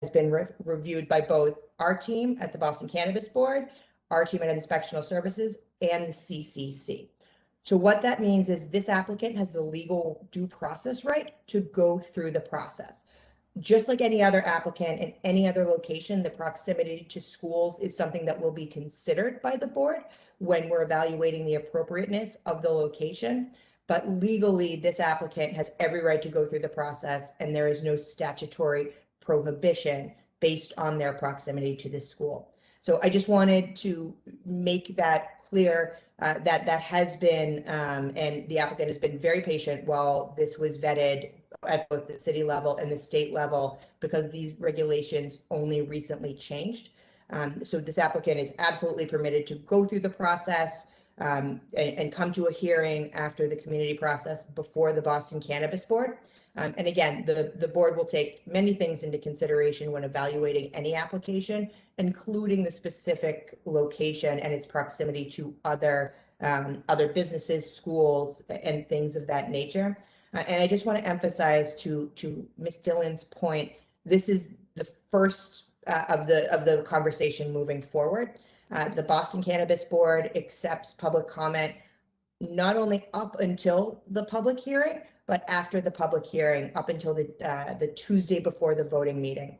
has been reviewed by both our team at the Boston Cannabis Board, our team at Inspectional Services, and the CCC. So what that means is this applicant has the legal due process right to go through the process. Just like any other applicant in any other location, the proximity to schools is something that will be considered by the board when we're evaluating the appropriateness of the location. But legally, this applicant has every right to go through the process, and there is no statutory prohibition based on their proximity to the school. So I just wanted to make that clear, that has been, and the applicant has been very patient while this was vetted at both the city level and the state level, because these regulations only recently changed. So this applicant is absolutely permitted to go through the process and come to a hearing after the community process before the Boston Cannabis Board. And again, the board will take many things into consideration when evaluating any application, including the specific location and its proximity to other businesses, schools, and things of that nature. And I just want to emphasize to Ms. Dillon's point, this is the first of the conversation moving forward. The Boston Cannabis Board accepts public comment not only up until the public hearing, but after the public hearing, up until the Tuesday before the voting meeting.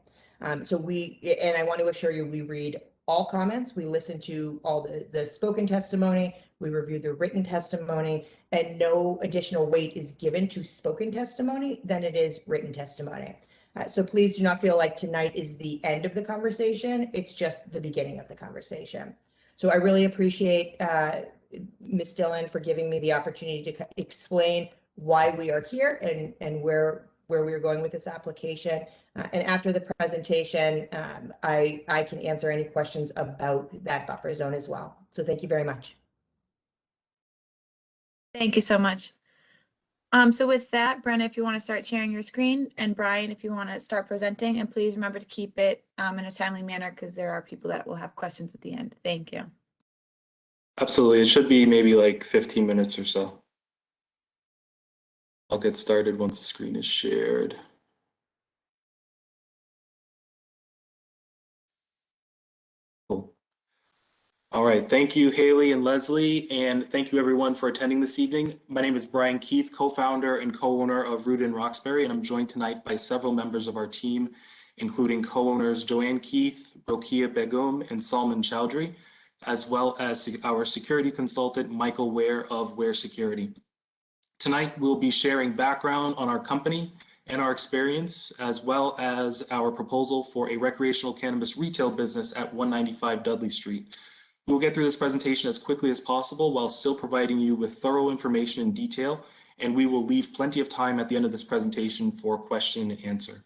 So and I want to assure you, we read all comments, we listen to all the spoken testimony, we review the written testimony, and no additional weight is given to spoken testimony than it is written testimony. So please do not feel like tonight is the end of the conversation. It's just the beginning of the conversation. So I really appreciate Ms. Dillon for giving me the opportunity to explain why we are here and where we're going with this application. And after the presentation, I can answer any questions about that buffer zone as well. So thank you very much. Thank you so much. So with that, Brenna, if you want to start sharing your screen, and Brian, if you want to start presenting, and please remember to keep it in a timely manner, because there are people that will have questions at the end. Thank you. Absolutely. It should be maybe like 15 minutes or so. I'll get started once the screen is shared. Cool. All right, thank you, Haley and Leslie, and thank you everyone for attending this evening. My name is Brian Keith, co-founder and co-owner of Rooted in Roxbury, and I'm joined tonight by several members of our team, including co-owners Joanne Keith, Rokia Begum, and Salman Chowdhury, as well as our security consultant, Michael Ware of Ware Security. Tonight, we'll be sharing background on our company and our experience, as well as our proposal for a recreational cannabis retail business at 195 Dudley Street. We'll get through this presentation as quickly as possible while still providing you with thorough information in detail, and we will leave plenty of time at the end of this presentation for question and answer.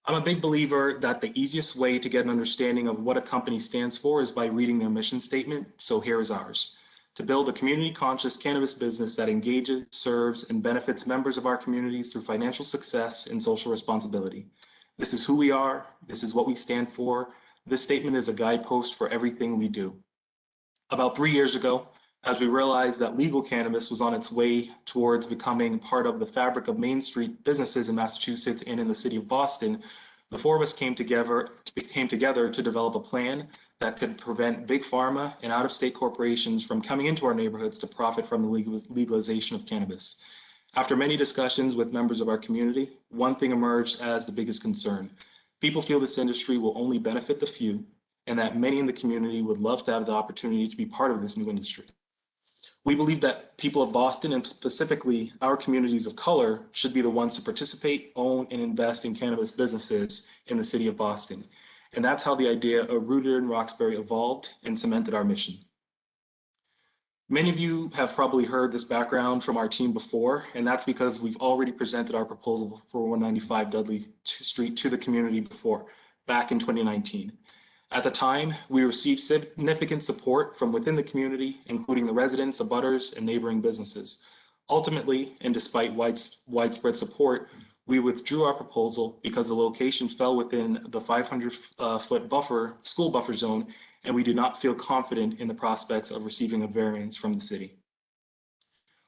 I'm a big believer that the easiest way to get an understanding of what a company stands for is by reading their mission statement, so here is ours. To build a community-conscious cannabis business that engages, serves, and benefits members of our communities through financial success and social responsibility. This is who we are. This is what we stand for. This statement is a guidepost for everything we do. About 3 years ago, as we realized that legal cannabis was on its way towards becoming part of the fabric of Main Street businesses in Massachusetts and in the city of Boston, the four of us came together to develop a plan that could prevent big pharma and out-of-state corporations from coming into our neighborhoods to profit from the legalization of cannabis. After many discussions with members of our community, one thing emerged as the biggest concern. People feel this industry will only benefit the few, and that many in the community would love to have the opportunity to be part of this new industry. We believe that people of Boston, and specifically our communities of color, should be the ones to participate, own, and invest in cannabis businesses in the city of Boston. And that's how the idea of Rooted in Roxbury evolved and cemented our mission. Many of you have probably heard this background from our team before, and that's because we've already presented our proposal for 195 Dudley Street to the community before, back in 2019. At the time, we received significant support from within the community, including the residents, abutters, and neighboring businesses. Ultimately, and despite widespread support, we withdrew our proposal because the location fell within the 500-foot school buffer zone, and we did not feel confident in the prospects of receiving a variance from the city.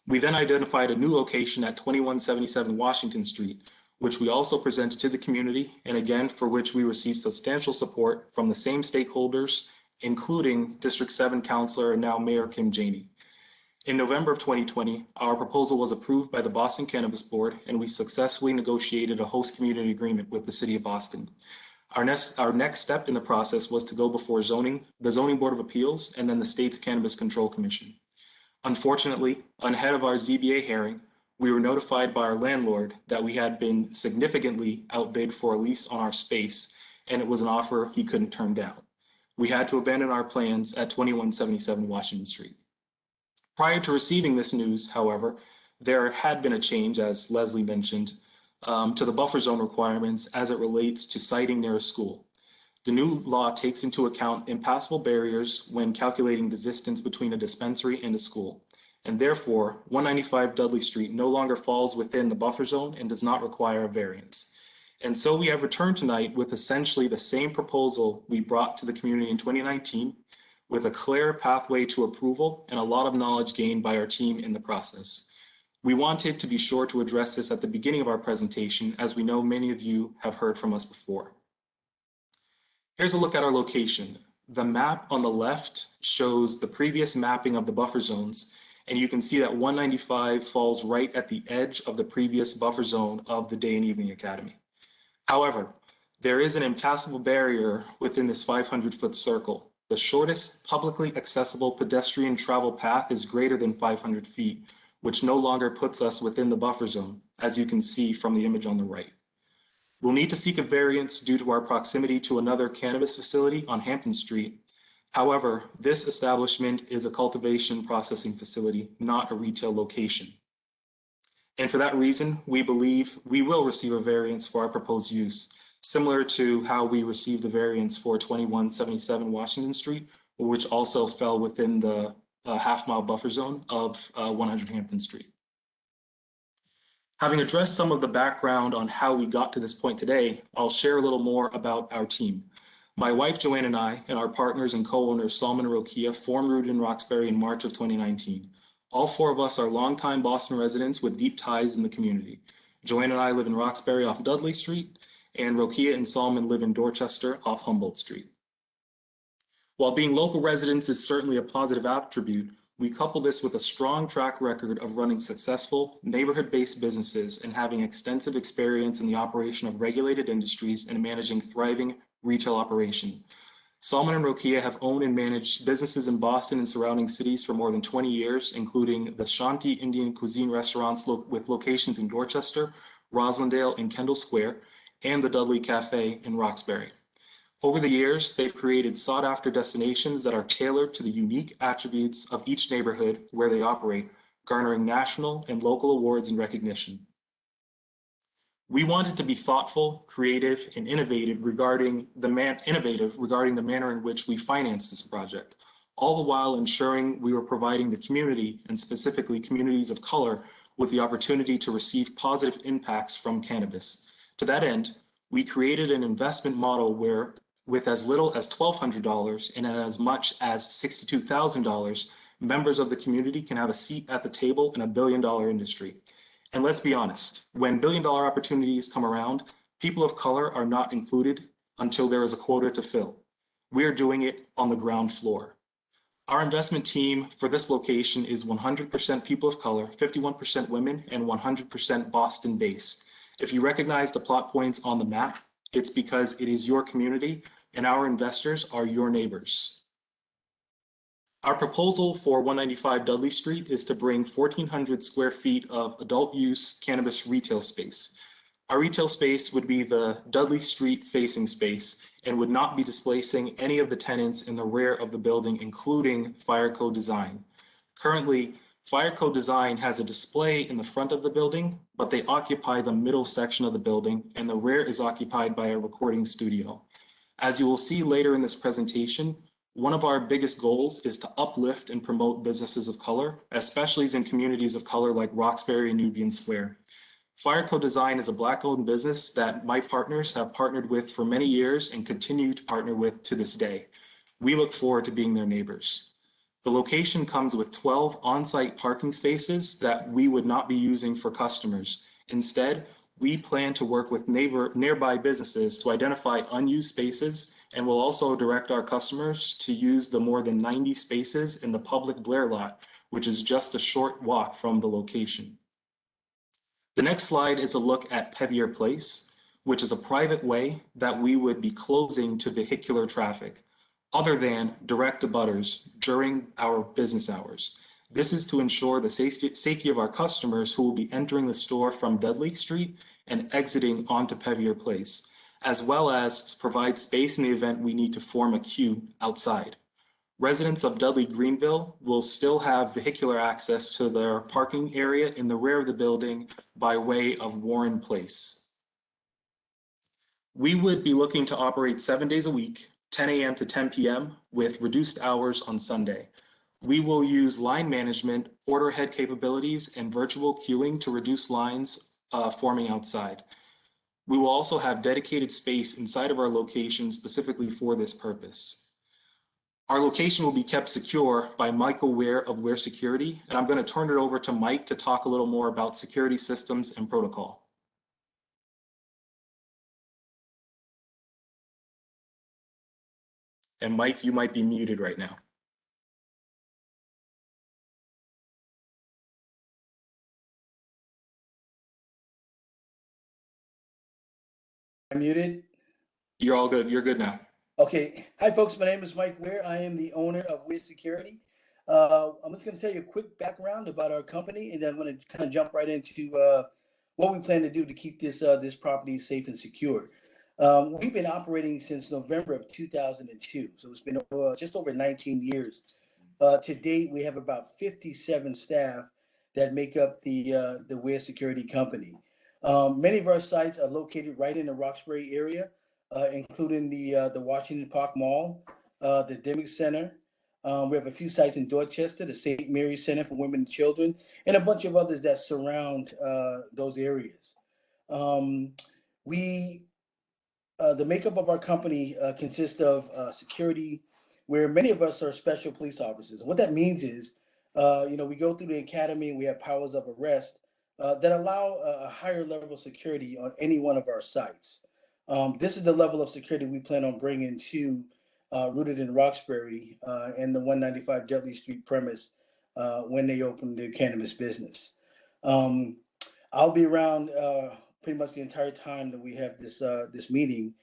We then identified a new location at 2177 Washington Street, which we also presented to the community, and again, for which we received substantial support from the same stakeholders, including District 7 Councilor and now Mayor Kim Janey. In November of 2020, our proposal was approved by the Boston Cannabis Board, and we successfully negotiated a host community agreement with the City of Boston. Our next step in the process was to go before the Zoning Board of Appeals and then the state's Cannabis Control Commission. Unfortunately, ahead of our ZBA hearing, we were notified by our landlord that we had been significantly outbid for a lease on our space, and it was an offer he couldn't turn down. We had to abandon our plans at 2177 Washington Street. Prior to receiving this news, however, there had been a change, as Leslie mentioned, to the buffer zone requirements as it relates to siting near a school. The new law takes into account impassable barriers when calculating the distance between a dispensary and a school, and therefore 195 Dudley Street no longer falls within the buffer zone and does not require a variance. And so we have returned tonight with essentially the same proposal we brought to the community in 2019, with a clear pathway to approval and a lot of knowledge gained by our team in the process. We wanted to be sure to address this at the beginning of our presentation, as we know many of you have heard from us before. Here's a look at our location. The map on the left shows the previous mapping of the buffer zones, and you can see that 195 falls right at the edge of the previous buffer zone of the Day and Evening Academy. However, there is an impassable barrier within this 500-foot circle. The shortest publicly accessible pedestrian travel path is greater than 500 feet, which no longer puts us within the buffer zone, as you can see from the image on the right. We'll need to seek a variance due to our proximity to another cannabis facility on Hampton Street. However, this establishment is a cultivation processing facility, not a retail location. And for that reason, we believe we will receive a variance for our proposed use, similar to how we received the variance for 2177 Washington Street, which also fell within the half-mile buffer zone of 100 Hampton Street. Having addressed some of the background on how we got to this point today, I'll share a little more about our team. My wife, Joanne, and I, and our partners and co-owners, Salman and Rokia, formed Rooted in Roxbury in March of 2019. All four of us are longtime Boston residents with deep ties in the community. Joanne and I live in Roxbury off Dudley Street, and Rokia and Salman live in Dorchester off Humboldt Street. While being local residents is certainly a positive attribute, we couple this with a strong track record of running successful neighborhood-based businesses and having extensive experience in the operation of regulated industries and managing thriving retail operation. Salman and Rokia have owned and managed businesses in Boston and surrounding cities for more than 20 years, including the Shanti Indian Cuisine restaurants with locations in Dorchester, Roslindale, and Kendall Square, and the Dudley Cafe in Roxbury. Over the years, they've created sought-after destinations that are tailored to the unique attributes of each neighborhood where they operate, garnering national and local awards and recognition. We wanted to be thoughtful, creative, and innovative regarding the manner in which we finance this project, all the while ensuring we were providing the community, and specifically communities of color, with the opportunity to receive positive impacts from cannabis. To that end, we created an investment model where, with as little as $1,200 and as much as $62,000, members of the community can have a seat at the table in a billion-dollar industry. And let's be honest, when billion-dollar opportunities come around, people of color are not included until there is a quota to fill. We are doing it on the ground floor. Our investment team for this location is 100% people of color, 51% women, and 100% Boston-based. If you recognize the plot points on the map, it's because it is your community and our investors are your neighbors. Our proposal for 195 Dudley Street is to bring 1,400 square feet of adult use cannabis retail space. Our retail space would be the Dudley Street facing space and would not be displacing any of the tenants in the rear of the building, including Fire Code Design. Currently, Fire Code Design has a display in the front of the building, but they occupy the middle section of the building, and the rear is occupied by a recording studio. As you will see later in this presentation, one of our biggest goals is to uplift and promote businesses of color, especially in communities of color like Roxbury and Nubian Square. Fire Code Design is a Black-owned business that my partners have partnered with for many years and continue to partner with to this day. We look forward to being their neighbors. The location comes with 12 on-site parking spaces that we would not be using for customers. Instead, we plan to work with nearby businesses to identify unused spaces, and will also direct our customers to use the more than 90 spaces in the public Blair lot, which is just a short walk from the location. The next slide is a look at Pevier Place, which is a private way that we would be closing to vehicular traffic, other than direct abutters during our business hours. This is to ensure the safety of our customers who will be entering the store from Dudley Street and exiting onto Pevier Place, as well as to provide space in the event we need to form a queue outside. Residents of Dudley Greenville will still have vehicular access to their parking area in the rear of the building by way of Warren Place. We would be looking to operate 7 days a week, 10 a.m. to 10 p.m. with reduced hours on Sunday. We will use line management, order ahead capabilities, and virtual queuing to reduce lines forming outside. We will also have dedicated space inside of our location specifically for this purpose. Our location will be kept secure by Michael Ware of Ware Security, and I'm going to turn it over to Mike to talk a little more about security systems and protocol. And Mike, you might be muted right now. I'm muted. You're all good. You're good now. Okay. Hi, folks. My name is Mike Ware. I am the owner of Ware Security. I'm just going to tell you a quick background about our company, and then I'm going to kind of jump right into what we plan to do to keep this property safe and secure. We've been operating since November of 2002, so it's been just over 19 years. To date, we have about 57 staff that make up the Ware Security company. Many of our sites are located right in the Roxbury area, including the Washington Park Mall, the Dimick Center. We have a few sites in Dorchester, the St. Mary's Center for Women and Children, and a bunch of others that surround those areas. The makeup of our company consists of security, where many of us are special police officers. What that means is, we go through the academy and we have powers of arrest that allow a higher level of security on any one of our sites. This is the level of security we plan on bringing to Rooted in Roxbury and the 195 Dudley Street premise when they open their cannabis business. I'll be around pretty much the entire time that we have this meeting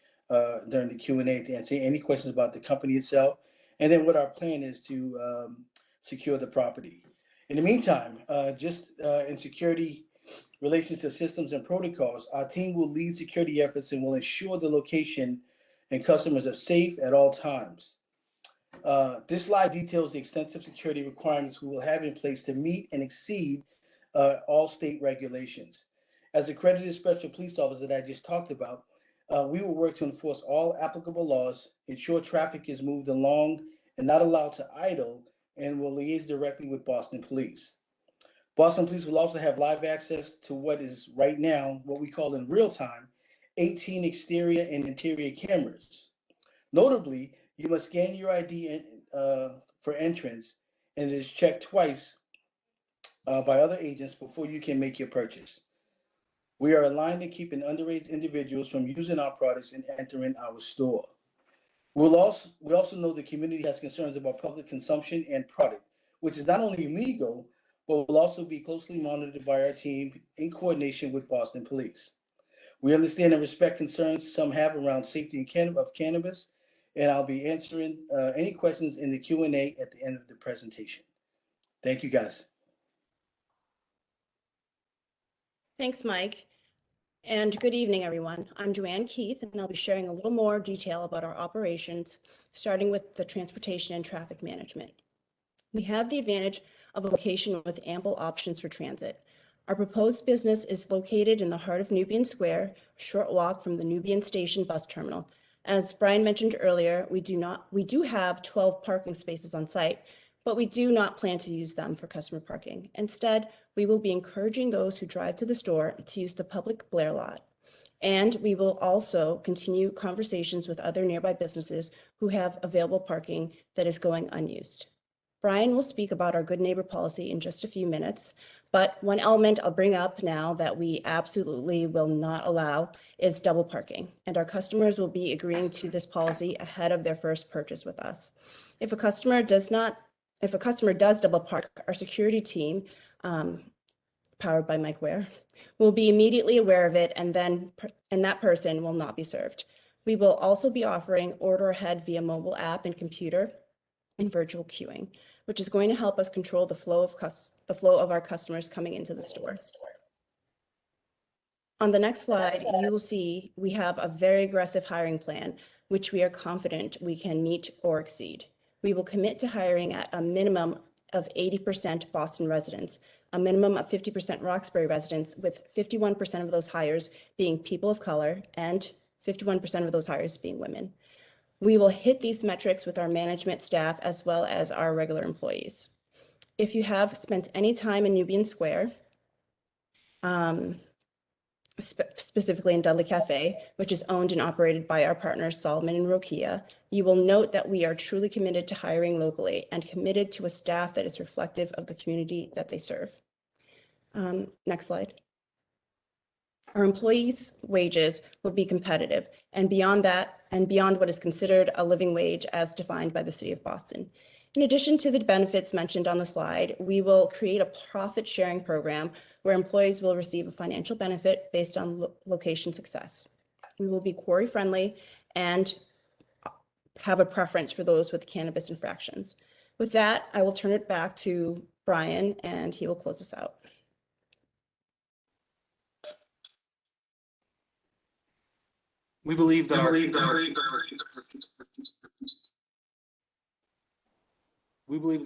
during the Q&A to answer any questions about the company itself, and then what our plan is to secure the property. In the meantime, in security relations to systems and protocols, our team will lead security efforts and will ensure the location and customers are safe at all times. This slide details the extensive security requirements we will have in place to meet and exceed all state regulations. As accredited special police officers that I just talked about, we will work to enforce all applicable laws, ensure traffic is moved along and not allowed to idle, and will liaise directly with Boston Police. Boston Police will also have live access to what is right now, what we call in real time, 18 exterior and interior cameras. Notably, you must scan your ID for entrance, and it is checked twice by other agents before you can make your purchase. We are aligned to keeping underage individuals from using our products and entering our store. We also know the community has concerns about public consumption and product, which is not only illegal, but will also be closely monitored by our team in coordination with Boston Police. We understand and respect concerns some have around safety of cannabis, and I'll be answering any questions in the Q&A at the end of the presentation. Thank you, guys. Thanks, Mike. And good evening, everyone. I'm Joanne Keith, and I'll be sharing a little more detail about our operations, starting with the transportation and traffic management. We have the advantage of a location with ample options for transit. Our proposed business is located in the heart of Nubian Square, a short walk from the Nubian Station bus terminal. As Brian mentioned earlier, we do have 12 parking spaces on site, but we do not plan to use them for customer parking. Instead, we will be encouraging those who drive to the store to use the public Blair lot. And we will also continue conversations with other nearby businesses who have available parking that is going unused. Brian will speak about our good neighbor policy in just a few minutes, But one element I'll bring up now that we absolutely will not allow is double parking. And our customers will be agreeing to this policy ahead of their first purchase with us. If a customer does double park, our security team, powered by Mike Ware, will be immediately aware of it, and that person will not be served. We will also be offering order ahead via mobile app and computer and virtual queuing, which is going to help us control the flow of our customers coming into the store. On the next slide, you will see we have a very aggressive hiring plan, which we are confident we can meet or exceed. We will commit to hiring at a minimum of 80% Boston residents, a minimum of 50% Roxbury residents, with 51% of those hires being people of color and 51% of those hires being women. We will hit these metrics with our management staff as well as our regular employees. If you have spent any time in Nubian Square, specifically in Dudley Cafe, which is owned and operated by our partners Solomon and Rokia, you will note that we are truly committed to hiring locally and committed to a staff that is reflective of the community that they serve. Next slide. Our employees' wages will be competitive and beyond that, and beyond what is considered a living wage as defined by the City of Boston. In addition to the benefits mentioned on the slide, we will create a profit sharing program where employees will receive a financial benefit based on location success. We will be quarry friendly and have a preference for those with cannabis infractions. With that, I will turn it back to Brian and he will close us out. We believe that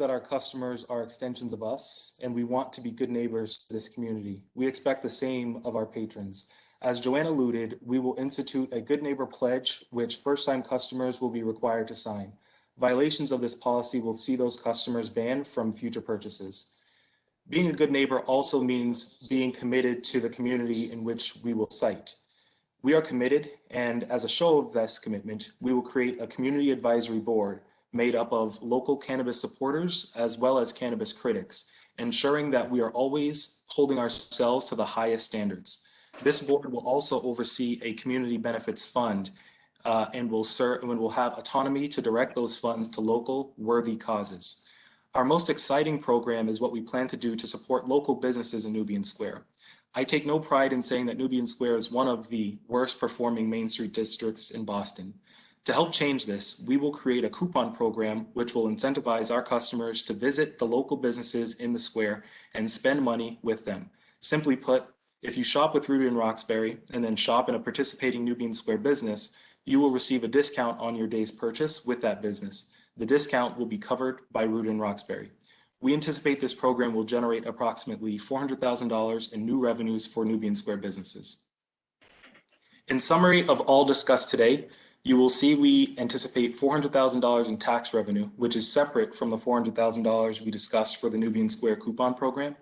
our customers are extensions of us, and we want to be good neighbors to this community. We expect the same of our patrons. As Joanne alluded, we will institute a good neighbor pledge, which first-time customers will be required to sign. Violations of this policy will see those customers banned from future purchases. Being a good neighbor also means being committed to the community in which we will cite. We are committed, and as a show of this commitment, we will create a community advisory board made up of local cannabis supporters as well as cannabis critics, ensuring that we are always holding ourselves to the highest standards. This board will also oversee a community benefits fund and will have autonomy to direct those funds to local worthy causes. Our most exciting program is what we plan to do to support local businesses in Nubian Square. I take no pride in saying that Nubian Square is one of the worst performing Main Street districts in Boston. To help change this, we will create a coupon program which will incentivize our customers to visit the local businesses in the square and spend money with them. Simply put, if you shop with Rooted in Roxbury and then shop in a participating Nubian Square business, you will receive a discount on your day's purchase with that business. The discount will be covered by Rooted in Roxbury. We anticipate this program will generate approximately $400,000 in new revenues for Nubian Square businesses. In summary of all discussed today, you will see we anticipate $400,000 in tax revenue, which is separate from the $400,000 we discussed for the Nubian Square coupon program,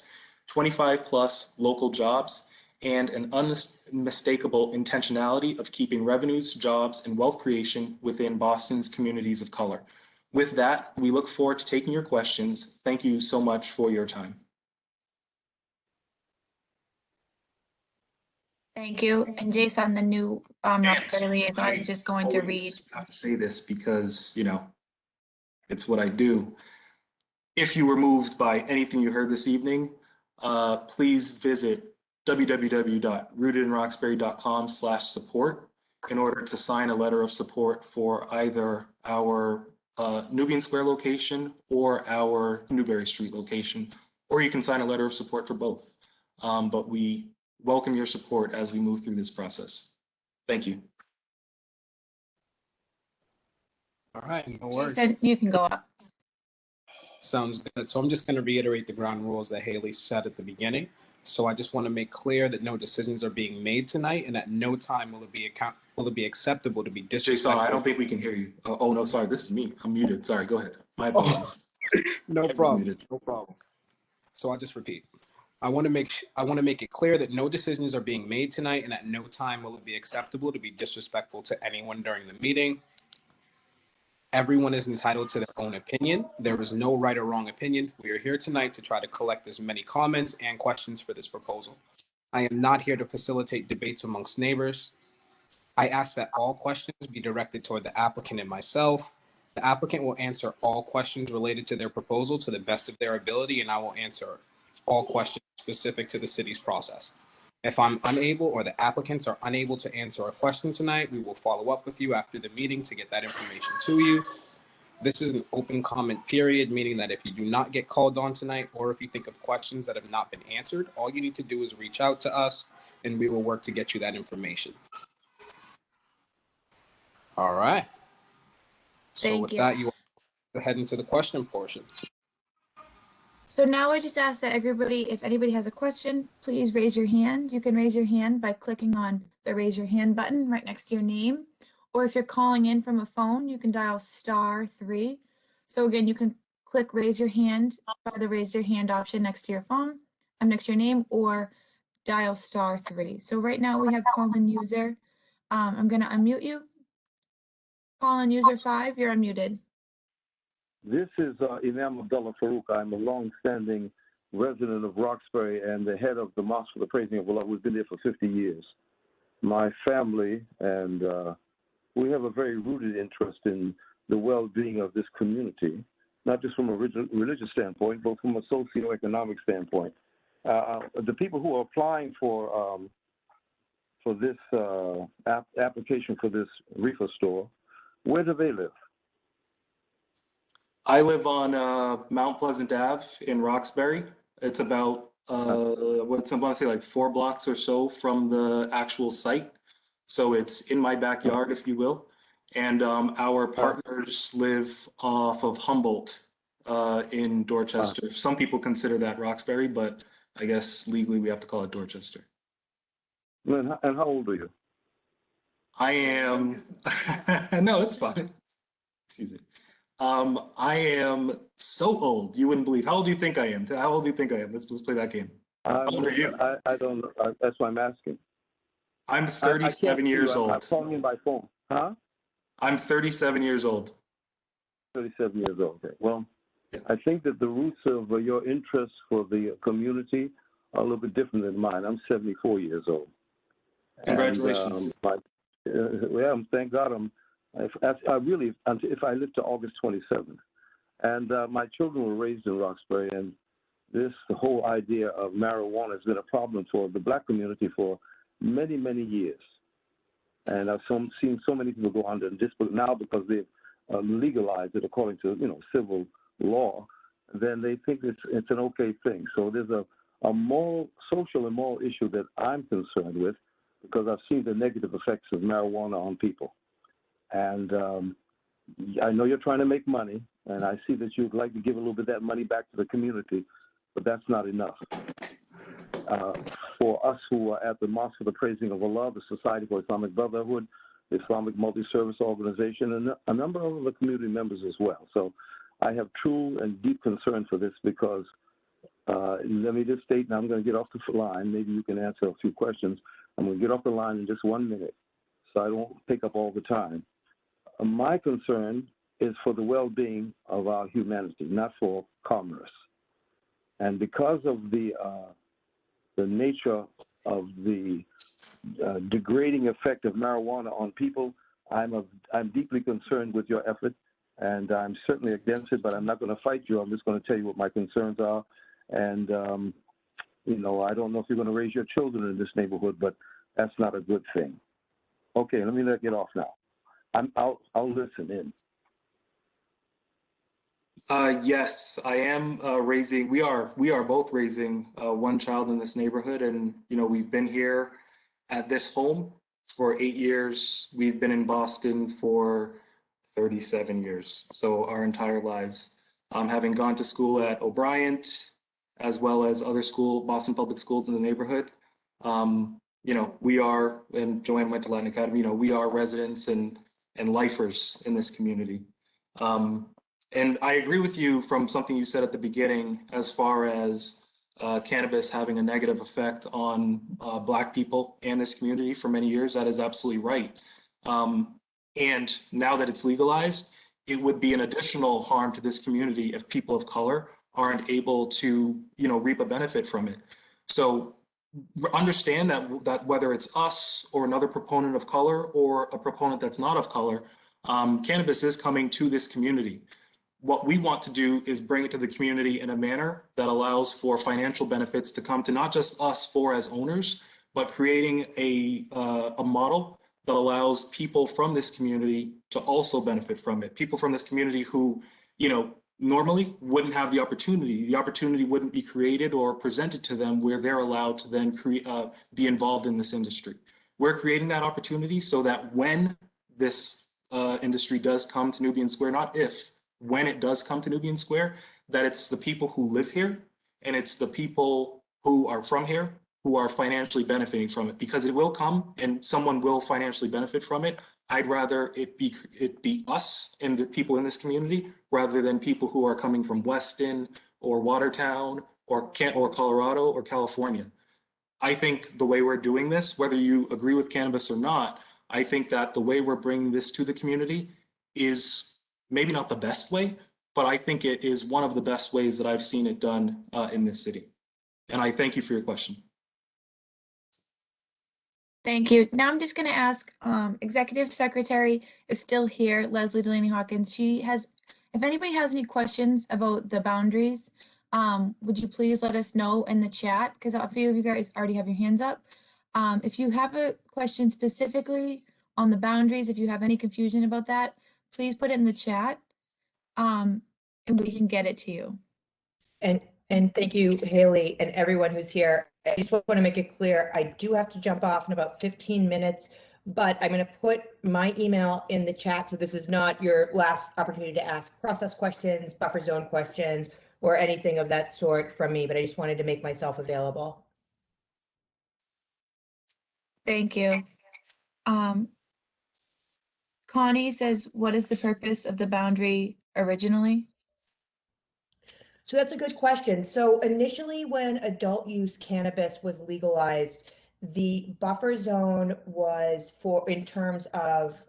25 plus local jobs, and an unmistakable intentionality of keeping revenues, jobs, and wealth creation within Boston's communities of color. With that, we look forward to taking your questions. Thank you so much for your time. Thank you. And Jason, the new Roxbury liaison, is just going to read. I have to say this because, you know, it's what I do. If you were moved by anything you heard this evening, please visit www.rootedinroxbury.com/support in order to sign a letter of support for either our Nubian Square location or our Newberry Street location, or you can sign a letter of support for both. But we welcome your support as we move through this process. Thank you. All right, no worries. Jason, you can go up. Sounds good. So I'm just going to reiterate the ground rules that Haley said at the beginning. So I just want to make clear that no decisions are being made tonight, and at no time will it be acceptable to be disrespectful. Jason, I don't think we can hear you. Oh no, sorry, this is me. I'm muted. Sorry, go ahead. My apologies. No problem. No problem. So I'll just repeat. I want to make it clear that no decisions are being made tonight, and at no time will it be acceptable to be disrespectful to anyone during the meeting. Everyone is entitled to their own opinion. There is no right or wrong opinion. We are here tonight to try to collect as many comments and questions for this proposal. I am not here to facilitate debates amongst neighbors. I ask that all questions be directed toward the applicant and myself. The applicant will answer all questions related to their proposal to the best of their ability, and I will answer all questions specific to the city's process. If I'm unable or the applicants are unable to answer a question tonight, we will follow up with you after the meeting to get that information to you. This is an open comment period, meaning that if you do not get called on tonight, or if you think of questions that have not been answered, all you need to do is reach out to us and we will work to get you that information. All right. So Thank with you. that, you will head into the question portion. So now I just ask that everybody, if anybody has a question, please raise your hand. You can raise your hand by clicking on the raise your hand button right next to your name. Or if you're calling in from a phone, you can dial *3. So again, you can click raise your hand by the raise your hand option next to your phone, next to your name, or dial *3. So right now we have call-in user. I'm going to unmute you. Call-in user 5, you're unmuted. This is Imam Abdullah Farouk. I'm a long-standing resident of Roxbury and the head of the Mosque for the Praising of Allah. We've been there for 50 years. My family and we have a very rooted interest in the well-being of this community, not just from a religious standpoint, but from a socio-economic standpoint. The people who are applying for this application for this reefer store, where do they live? I live on Mount Pleasant Ave in Roxbury. It's about, what's I want to say, like 4 blocks or so from the actual site. So it's in my backyard, if you will. And our partners live off of Humboldt in Dorchester. Some people consider that Roxbury, but I guess legally we have to call it Dorchester. And how old are you? I am, no, it's fine. Excuse me. I am so old, you wouldn't believe. How old do you think I am? How old do you think I am? Let's play that game. How old are you? I don't know. That's why I'm asking. I'm 37 years old. I'm calling in by phone. Huh? I'm 37 years old. 37 years old. Okay. Well, Yeah. I think that the roots of your interest for the community are a little bit different than mine. I'm 74 years old. Congratulations. And, thank God. If I live to August 27th, and my children were raised in Roxbury, and the whole idea of marijuana has been a problem for the Black community for many, many years. And I've seen so many people go under disbelief now because they've legalized it according to civil law. Then they think it's an okay thing. So there's a social and moral issue that I'm concerned with because I've seen the negative effects of marijuana on people. And I know you're trying to make money, and I see that you'd like to give a little bit of that money back to the community, but that's not enough. For us who are at the Mosque for the Praising of Allah, the Society for Islamic Brotherhood, the Islamic Multi-Service Organization, and a number of other community members as well. So I have true and deep concern for this because let me just state, and I'm going to get off the line. Maybe you can answer a few questions. I'm going to get off the line in just 1 minute, so I don't take up all the time. My concern is for the well-being of our humanity, not for commerce. And because of the nature of the degrading effect of marijuana on people, I'm deeply concerned with your effort, and I'm certainly against it, but I'm not going to fight you. I'm just going to tell you what my concerns are. And, I don't know if you're going to raise your children in this neighborhood, but that's not a good thing. Okay, let me get off now. I'll listen in. Yes, I am raising. We are both raising one child in this neighborhood, and we've been here at this home for 8 years. We've been in Boston for 37 years, so our entire lives. Having gone to school at O'Brien, as well as other Boston public schools in the neighborhood. We are, and Joanne went to Latin Academy. We are residents and lifers in this community. And I agree with you from something you said at the beginning as far as cannabis having a negative effect on Black people and this community for many years. That is absolutely right. And now that it's legalized, it would be an additional harm to this community if people of color aren't able to, reap a benefit from it. So understand that whether it's us or another proponent of color or a proponent that's not of color, cannabis is coming to this community. What we want to do is bring it to the community in a manner that allows for financial benefits to come to not just us four as owners, but creating a model that allows people from this community to also benefit from it. People from this community who, normally wouldn't have the opportunity. The opportunity wouldn't be created or presented to them where they're allowed to then be involved in this industry. We're creating that opportunity so that when this industry does come to Nubian Square, not if, when it does come to Nubian Square, that it's the people who live here and it's the people who are from here who are financially benefiting from it, because it will come and someone will financially benefit from it. I'd rather it be us and the people in this community rather than people who are coming from Weston or Watertown or Colorado or California. I think the way we're doing this, whether you agree with cannabis or not, I think that the way we're bringing this to the community is maybe not the best way, but I think it is one of the best ways that I've seen it done in this city. And I thank you for your question. Thank you. Now I'm just going to ask, Executive Secretary is still here, Leslie Delaney Hawkins. If anybody has any questions about the boundaries, would you please let us know in the chat? Because a few of you guys already have your hands up. If you have a question specifically on the boundaries, if you have any confusion about that, please put it in the chat, and we can get it to you. And thank you, Haley, and everyone who's here. I just want to make it clear, I do have to jump off in about 15 minutes, but I'm going to put my email in the chat. So this is not your last opportunity to ask process questions, buffer zone questions, or anything of that sort from me, but I just wanted to make myself available. Thank you. Connie says, what is the purpose of the boundary originally? So that's a good question. So initially, when adult use cannabis was legalized, the buffer zone was in terms of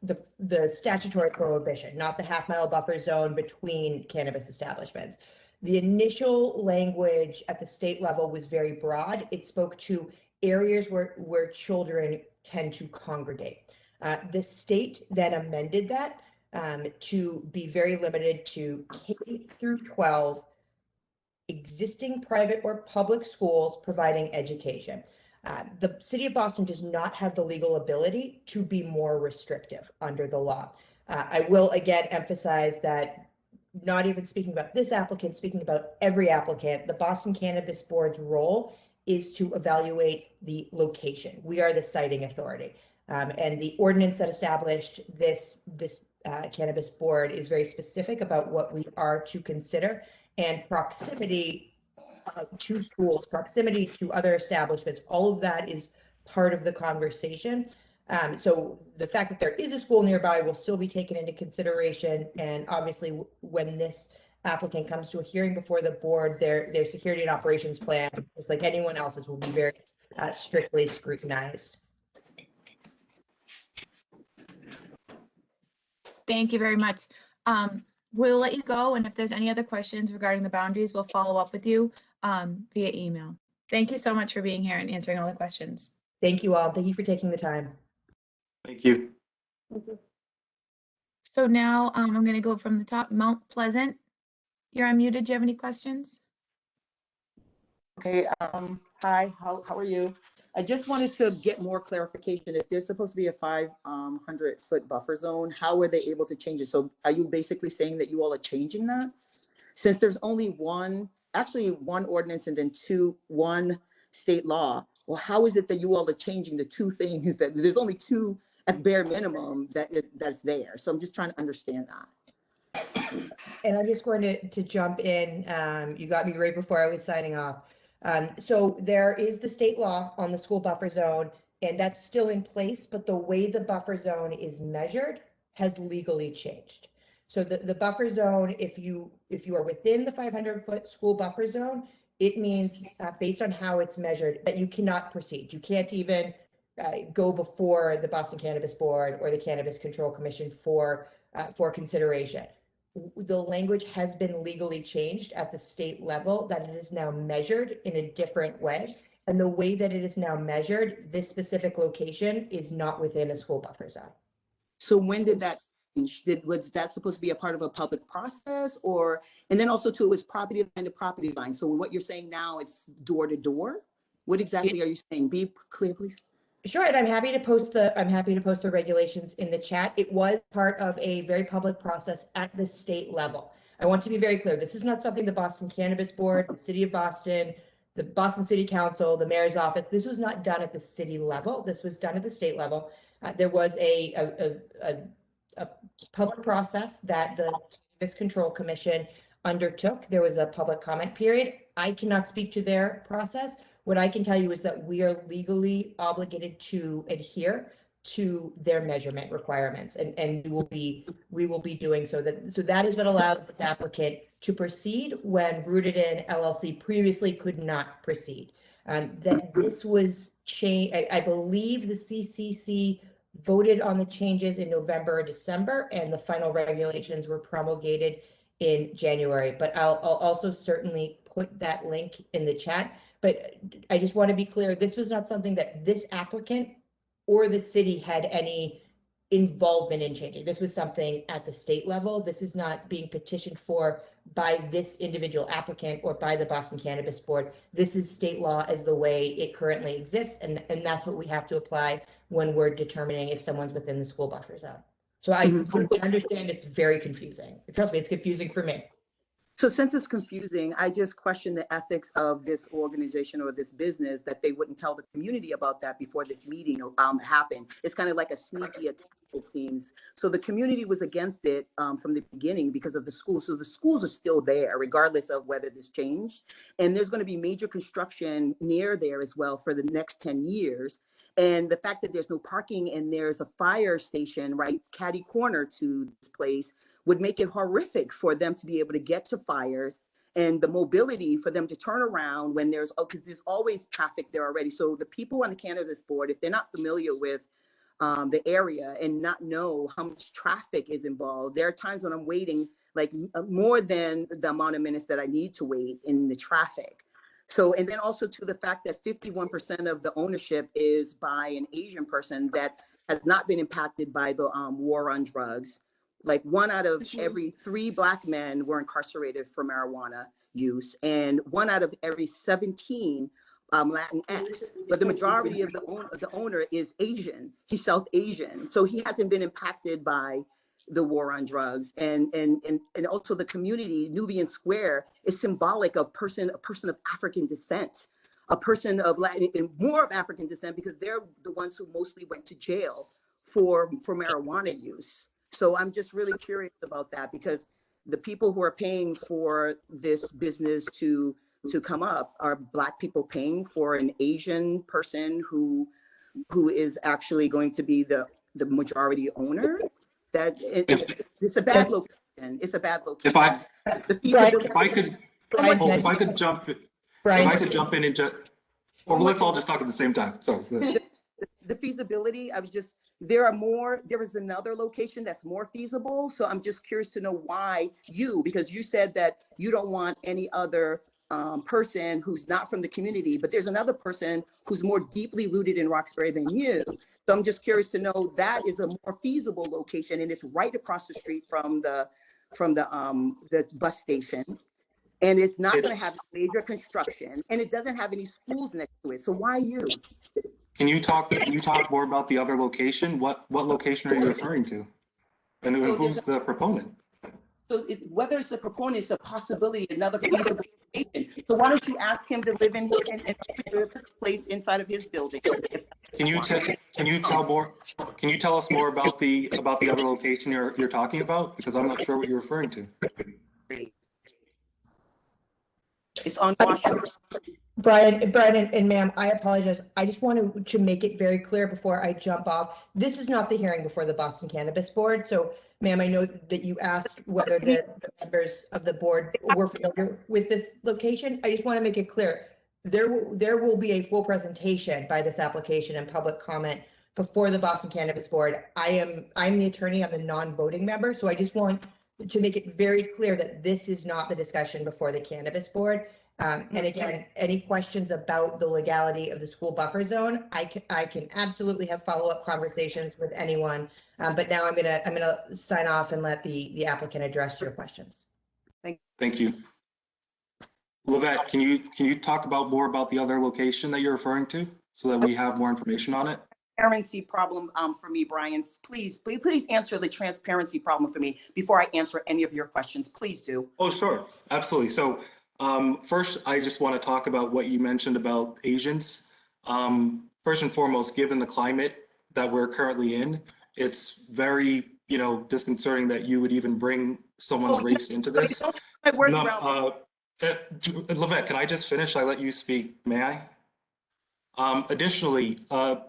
the statutory prohibition, not the half-mile buffer zone between cannabis establishments. The initial language at the state level was very broad. It spoke to areas where children tend to congregate. The state then amended that to be very limited to K through 12 existing private or public schools providing education. The city of Boston does not have the legal ability to be more restrictive under the law. I will again emphasize that not even speaking about this applicant, speaking about every applicant, the Boston Cannabis Board's role is to evaluate the location. We are the siting authority. And the ordinance that established this cannabis board is very specific about what we are to consider, and proximity to schools, proximity to other establishments, all of that is part of the conversation. So the fact that there is a school nearby will still be taken into consideration, and obviously when this applicant comes to a hearing before the board, their security and operations plan, just like anyone else's, will be very strictly scrutinized. Thank you very much. We'll let you go, and if there's any other questions regarding the boundaries, we'll follow up with you via email. Thank you so much for being here and answering all the questions. Thank you all. Thank you for taking the time. Thank you. So now I'm going to go from the top. Mount Pleasant, you're unmuted. Do you have any questions? Okay, hi, how are you? I just wanted to get more clarification. If there's supposed to be a 500-foot buffer zone, how are they able to change it? So are you basically saying that you all are changing that? Since there's only one ordinance and then one state law, well, how is it that you all are changing the two things that there's only two at bare minimum that's there? So I'm just trying to understand that. And I'm just going to jump in. You got me right before I was signing off. So there is the state law on the school buffer zone, and that's still in place, but the way the buffer zone is measured has legally changed. So the buffer zone, if you are within the 500-foot school buffer zone, it means based on how it's measured that you cannot proceed. You can't even go before the Boston Cannabis Board or the Cannabis Control Commission for consideration. The language has been legally changed at the state level, that it is now measured in a different way. And the way that it is now measured, this specific location is not within a school buffer zone. So when did that change? Was that supposed to be a part of a public process, or, and then also too, it was property line to property line. So what you're saying now, it's door to door? What exactly are you saying? Be clear, please. Sure, and I'm happy to post the regulations in the chat. It was part of a very public process at the state level. I want to be very clear. This is not something the Boston Cannabis Board, the City of Boston, the Boston City Council, the Mayor's Office. This was not done at the city level. This was done at the state level. There was a public process that the Cannabis Control Commission undertook. There was a public comment period. I cannot speak to their process. What I can tell you is that we are legally obligated to adhere to their measurement requirements, and we will be doing so. That is what allows this applicant to proceed when Rooted In LLC previously could not proceed. That this was changed. I believe the CCC voted on the changes in November or December, and the final regulations were promulgated in January. But I'll also certainly put that link in the chat. But I just want to be clear, this was not something that this applicant or the city had any involvement in changing. This was something at the state level. This is not being petitioned for by this individual applicant or by the Boston Cannabis Board. This is state law as the way it currently exists, and that's what we have to apply when we're determining if someone's within the school buffer zone. So I understand it's very confusing. Trust me, it's confusing for me. So since it's confusing, I just question the ethics of this organization or this business that they wouldn't tell the community about that before this meeting happened. It's kind of like a sneaky attack, it seems. So the community was against it from the beginning because of the schools. So the schools are still there, regardless of whether this changed. And there's going to be major construction near there as well for the next 10 years. And the fact that there's no parking and there's a fire station right catty corner to this place would make it horrific for them to be able to get to fires, and the mobility for them to turn around when there's, because there's always traffic there already. So the people on the Cannabis Board, if they're not familiar with the area and not know how much traffic is involved, there are times when I'm waiting like more than the amount of minutes that I need to wait in the traffic. So, and then also to the fact that 51% of the ownership is by an Asian person that has not been impacted by the war on drugs. Like 1 out of every 3 Black men were incarcerated for marijuana use, and 1 out of every 17 Latinx. But the majority of the owner is Asian. He's South Asian, so he hasn't been impacted by the war on drugs. And also the community, Nubian Square, is symbolic of a person of African descent, a person of Latin and more of African descent, because they're the ones who mostly went to jail for marijuana use. So I'm just really curious about that, because the people who are paying for this business to come up are Black people paying for an Asian person who is actually going to be the majority owner. That it's a bad location. It's a bad location. If I could jump in and just, or let's all just talk at the same time. So the feasibility, there is another location that's more feasible. So I'm just curious to know why because you said that you don't want any other person who's not from the community, but there's another person who's more deeply rooted in Roxbury than you. So I'm just curious to know that is a more feasible location, and it's right across the street from the bus station. And it's not going to have major construction, and it doesn't have any schools next to it. So why you? Can you talk more about the other location? What location are you referring to? And who's the proponent? So whether it's a proponent, it's a possibility, another feasible location. So why don't you ask him to live in a place inside of his building? Can you tell us more about the other location you're talking about? Because I'm not sure what you're referring to. It's on Washington. Brian and ma'am, I apologize. I just wanted to make it very clear before I jump off. This is not the hearing before the Boston Cannabis Board. So ma'am, I know that you asked whether the members of the board were familiar with this location. I just want to make it clear. there will be a full presentation by this application and public comment before the Boston Cannabis Board. I'm the attorney, I'm the non-voting member, so I just want to make it very clear that this is not the discussion before the Cannabis Board. And again, any questions about the legality of the school buffer zone, I can absolutely have follow-up conversations with anyone. But now I'm gonna sign off and let the applicant address your questions. Thank you. Levette, can you talk more about the other location that you're referring to so that we have more information on it? Transparency problem for me, Brian. Please answer the transparency problem for me before I answer any of your questions. Please do. Oh, sure. Absolutely. So first, I just want to talk about what you mentioned about Asians. First and foremost, given the climate that we're currently in, it's very, disconcerting that you would even bring someone's race into this. Don't twist my words No, around. Levette, can I just finish? I let you speak. May I? Additionally, the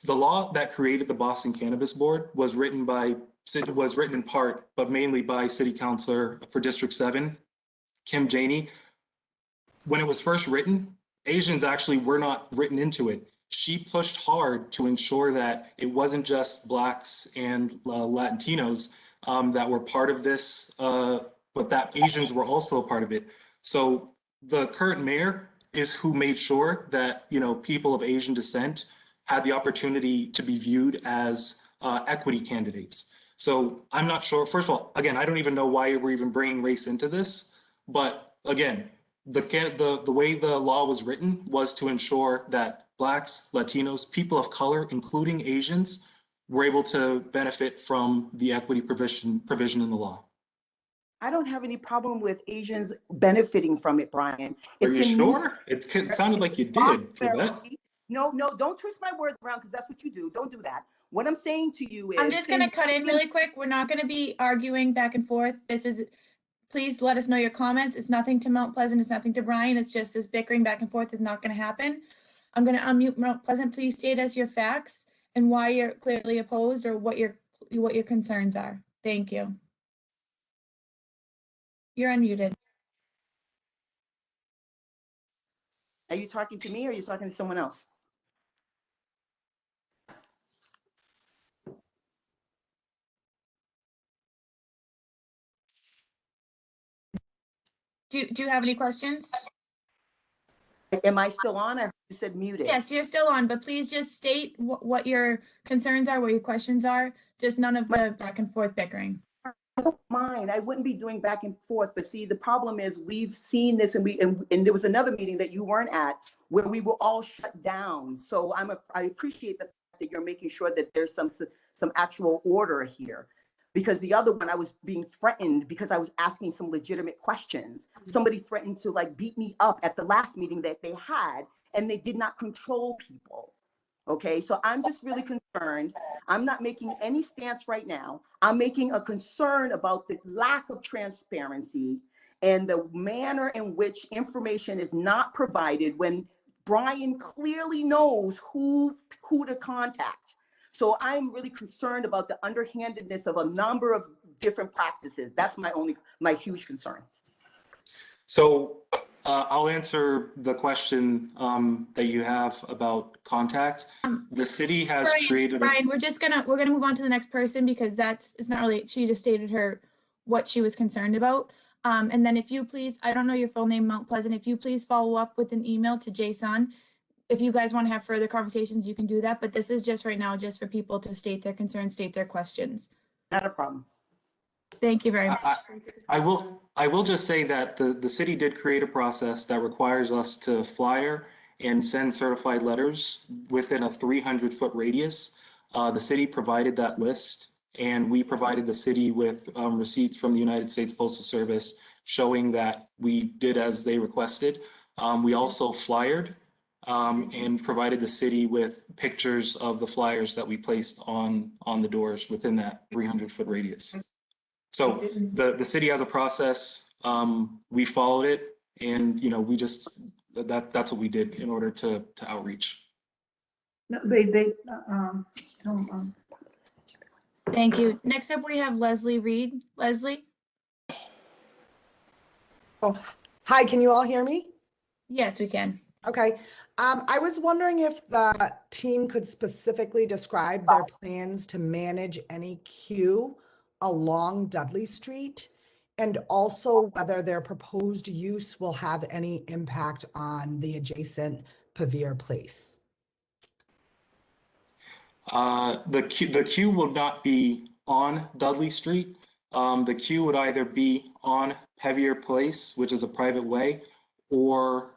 law that created the Boston Cannabis Board was written in part, but mainly by City Councilor for District 7, Kim Janey. When it was first written, Asians actually were not written into it. She pushed hard to ensure that it wasn't just Blacks and Latinos that were part of this, but that Asians were also a part of it. So the current mayor is who made sure that people of Asian descent had the opportunity to be viewed as equity candidates. So I'm not sure. First of all, again, I don't even know why we're even bringing race into this. But again, the way the law was written was to ensure that Blacks, Latinos, people of color, including Asians, were able to benefit from the equity provision in the law. I don't have any problem with Asians benefiting from it, Brian. Are you sure? It sounded like you did. No, don't twist my words around because that's what you do. Don't do that. What I'm saying to you is— I'm just going to cut in really quick. We're not going to be arguing back and forth. Please let us know your comments. It's nothing to Mount Pleasant. It's nothing to Brian. It's just this bickering back and forth is not going to happen. I'm going to unmute Mount Pleasant. Please state us your facts and why you're clearly opposed or what your concerns are. Thank you. You're unmuted. Are you talking to me or are you talking to someone else? Do you have any questions? Am I still on? I heard you said muted. Yes, you're still on, but please just state what your concerns are, what your questions are. Just none of the back and forth bickering. I don't mind. I wouldn't be doing back and forth, but see, the problem is we've seen this, and there was another meeting that you weren't at where we were all shut down. So I appreciate the fact that you're making sure that there's some actual order here. Because the other one, I was being threatened because I was asking some legitimate questions. Somebody threatened to beat me up at the last meeting that they had, and they did not control people. Okay, so I'm just really concerned. I'm not making any stance right now. I'm making a concern about the lack of transparency and the manner in which information is not provided when Brian clearly knows who to contact. So I'm really concerned about the underhandedness of a number of different practices. That's my huge concern. So I'll answer the question that you have about contact. The city has created. Brian, we're gonna move on to the next person because it's not really. She just stated what she was concerned about. And then if you please, I don't know your full name, Mount Pleasant. If you please follow up with an email to Jason. If you guys want to have further conversations, you can do that. But this is just right now, just for people to state their concerns, state their questions. Not a problem. Thank you very much. I will just say that the city did create a process that requires us to flyer and send certified letters within a 300-foot radius. The city provided that list, and we provided the city with receipts from the United States Postal Service showing that we did as they requested. We also flyered and provided the city with pictures of the flyers that we placed on the doors within that 300-foot radius. So the city has a process. We followed it, and we just that's what we did in order to outreach. No, Thank you. Next up, we have Leslie Reed. Leslie. Oh, Hi, can you all hear me? Yes, we can. Okay. I was wondering if the team could specifically describe their plans to manage any queue along Dudley Street, and also whether their proposed use will have any impact on the adjacent Pavir Place. The queue will not be on Dudley Street. The queue would either be on Heavier Place, which is a private way, or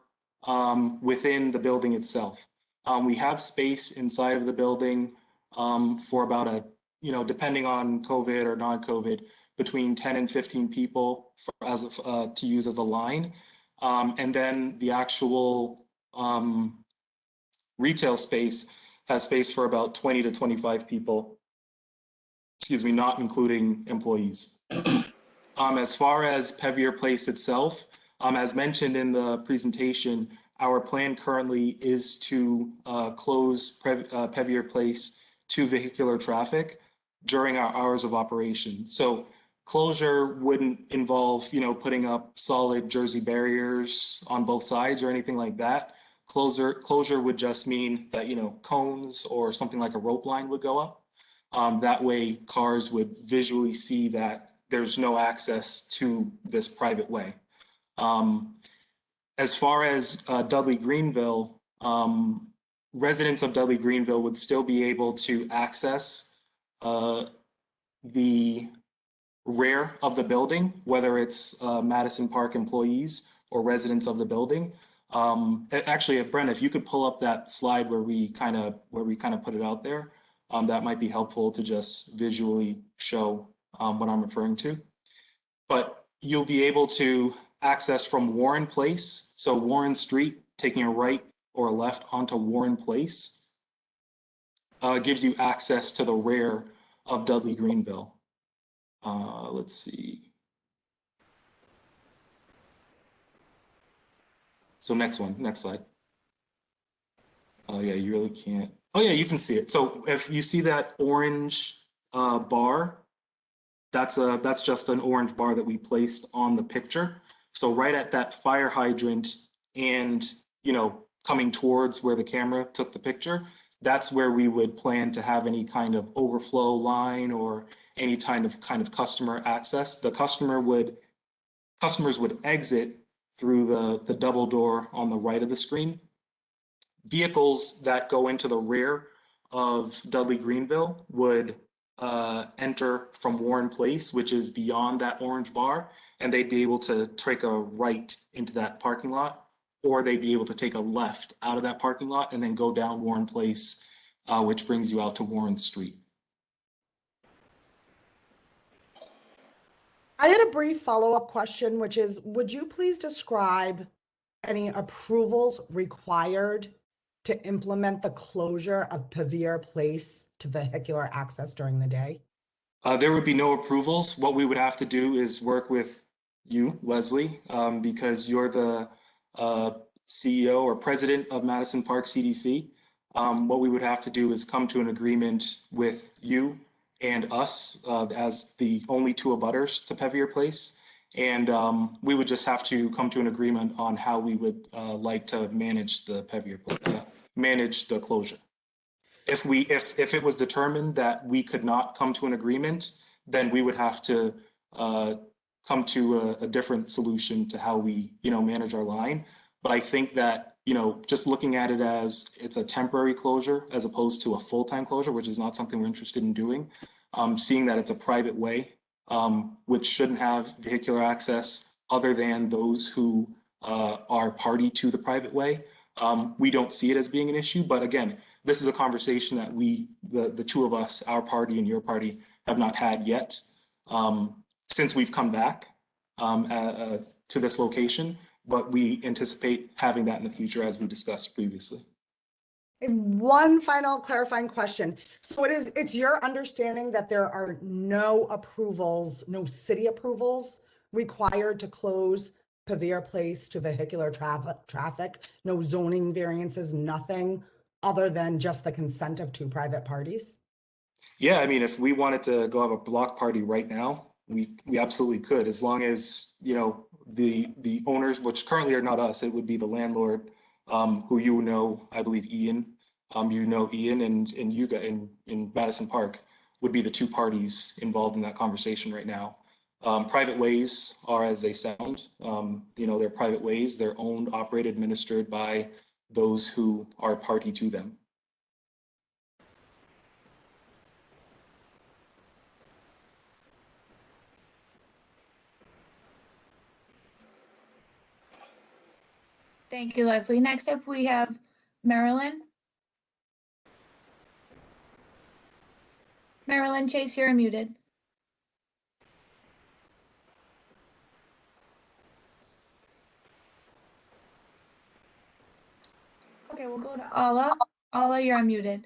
within the building itself. We have space inside of the building for about depending on COVID or non-COVID, between 10 and 15 people to use as a line. And then the actual retail space has space for about 20 to 25 people, excuse me, not including employees. As far as Pevier Place itself, as mentioned in the presentation, our plan currently is to close Pevier Place to vehicular traffic during our hours of operation. So closure wouldn't involve, putting up solid Jersey barriers on both sides or anything like that. Closure would just mean that, cones or something like a rope line would go up. That way cars would visually see that there's no access to this private way. As far as Dudley Greenville, residents of Dudley Greenville would still be able to access the rear of the building, whether it's Madison Park employees or residents of the building. Actually, Brent, if you could pull up that slide where we kind of put it out there, that might be helpful to just visually show what I'm referring to. But you'll be able to access from Warren Place, so Warren Street, taking a right or a left onto Warren Place, gives you access to the rear of Dudley Greenville. Let's see. So next slide. Oh yeah, you really can't. Oh yeah, you can see it. So if you see that orange bar, that's just an orange bar that we placed on the picture. So right at that fire hydrant and, coming towards where the camera took the picture, that's where we would plan to have any kind of overflow line or any kind of customer access. The customers would exit through the double door on the right of the screen. Vehicles that go into the rear of Dudley Greenville would enter from Warren Place, which is beyond that orange bar, and they'd be able to take a right into that parking lot, or they'd be able to take a left out of that parking lot and then go down Warren Place, which brings you out to Warren Street. I had a brief follow-up question, which is, would you please describe any approvals required to implement the closure of Pavir Place to vehicular access during the day? There would be no approvals. What we would have to do is work with you, Leslie, because you're the CEO or president of Madison Park CDC. What we would have to do is come to an agreement with you and us as the only two abutters to Pevier Place. And we would just have to come to an agreement on how we would like to manage the manage the closure. If it was determined that we could not come to an agreement, then we would have to come to a different solution to how we, manage our line. But I think that, just looking at it as it's a temporary closure as opposed to a full-time closure, which is not something we're interested in doing, seeing that it's a private way, which shouldn't have vehicular access other than those who are party to the private way. We don't see it as being an issue, but again, this is a conversation that the two of us, our party and your party, have not had yet since we've come back to this location, but we anticipate having that in the future as we discussed previously. And one final clarifying question. So it's your understanding that there are no approvals, no city approvals required to close Pavir Place to vehicular traffic, no zoning variances, nothing other than just the consent of two private parties? Yeah, I mean, if we wanted to go have a block party right now, We absolutely could, as long as, you know, the owners, which currently are not us, it would be the landlord, who, you know, I believe Ian, you know, Ian and you guys in Madison Park would be the two parties involved in that conversation right now. Private ways are as they sound. You know, they're private ways. They're owned, operated, administered by those who are party to them. Thank you, Leslie. Next up, we have Marilyn. Marilyn Chase, you're muted. Okay, we'll go to Ala. Ala, you're unmuted.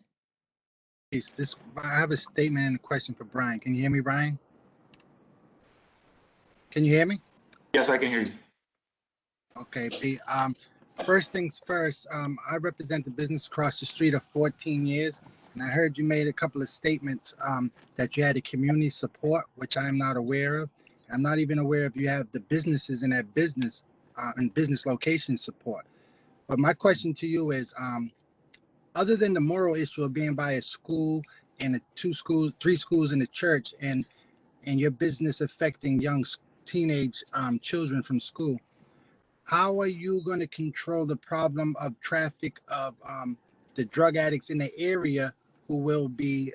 I have a statement and a question for Brian. Can you hear me, Brian? Can you hear me? Yes, I can hear you. Okay, Pete. First things first, I represent the business across the street of 14 years, and I heard you made a couple of statements that you had a community support, which I am not aware of. I'm not even aware if you have the businesses in that business and business location support. But my question to you is, other than the moral issue of being by a school and three schools in the church, and your business affecting young teenage children from school, how are you going to control the problem of traffic of the drug addicts in the area who will be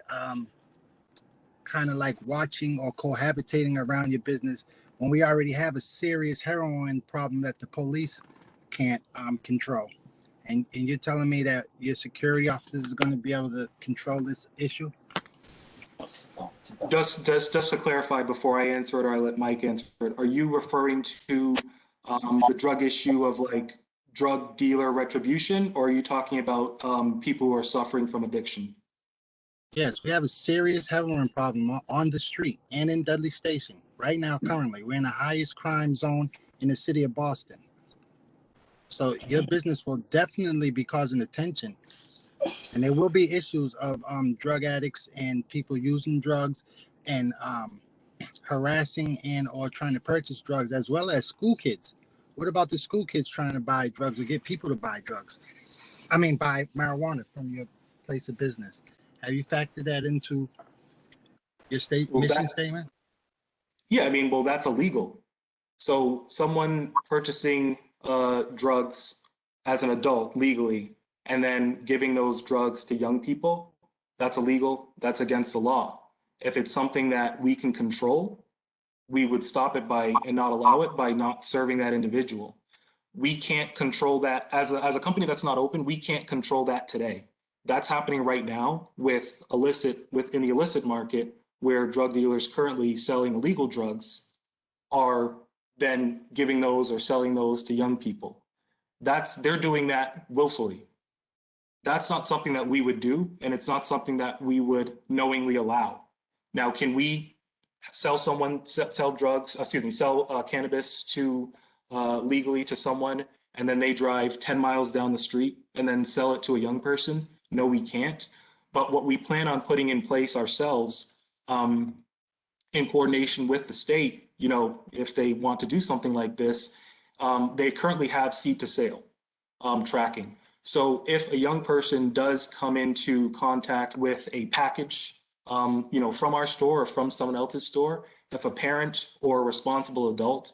kind of like watching or cohabitating around your business when we already have a serious heroin problem that the police can't control? And you're telling me that your security officers is going to be able to control this issue? Just to clarify before I answer it, or I let Mike answer it, are you referring to the drug issue of like drug dealer retribution, or are you talking about people who are suffering from addiction? Yes, we have a serious heroin problem on the street and in Dudley Station right now. Currently, we're in the highest crime zone in the city of Boston. So your business will definitely be causing attention, and there will be issues of drug addicts and people using drugs and harassing and or trying to purchase drugs, as well as school kids. What about the school kids trying to buy drugs or get people to buy drugs? I mean, buy marijuana from your place of business. Have you factored that into your mission statement? Yeah, I mean, well, that's illegal. So someone purchasing drugs as an adult legally and then giving those drugs to young people, that's illegal. That's against the law. If it's something that we can control, we would stop it by and not allow it by not serving that individual. We can't control that as a company that's not open. We can't control that today. That's happening right now with within the illicit market, where drug dealers currently selling illegal drugs are then giving those or selling those to young people. They're doing that willfully. That's not something that we would do, and it's not something that we would knowingly allow. Now, can we sell cannabis to legally to someone, and then they drive 10 miles down the street and then sell it to a young person? No, we can't. But what we plan on putting in place ourselves, in coordination with the state, you know, if they want to do something like this, they currently have seed to sale tracking. So if a young person does come into contact with a package, you know, from our store or from someone else's store, if a parent or a responsible adult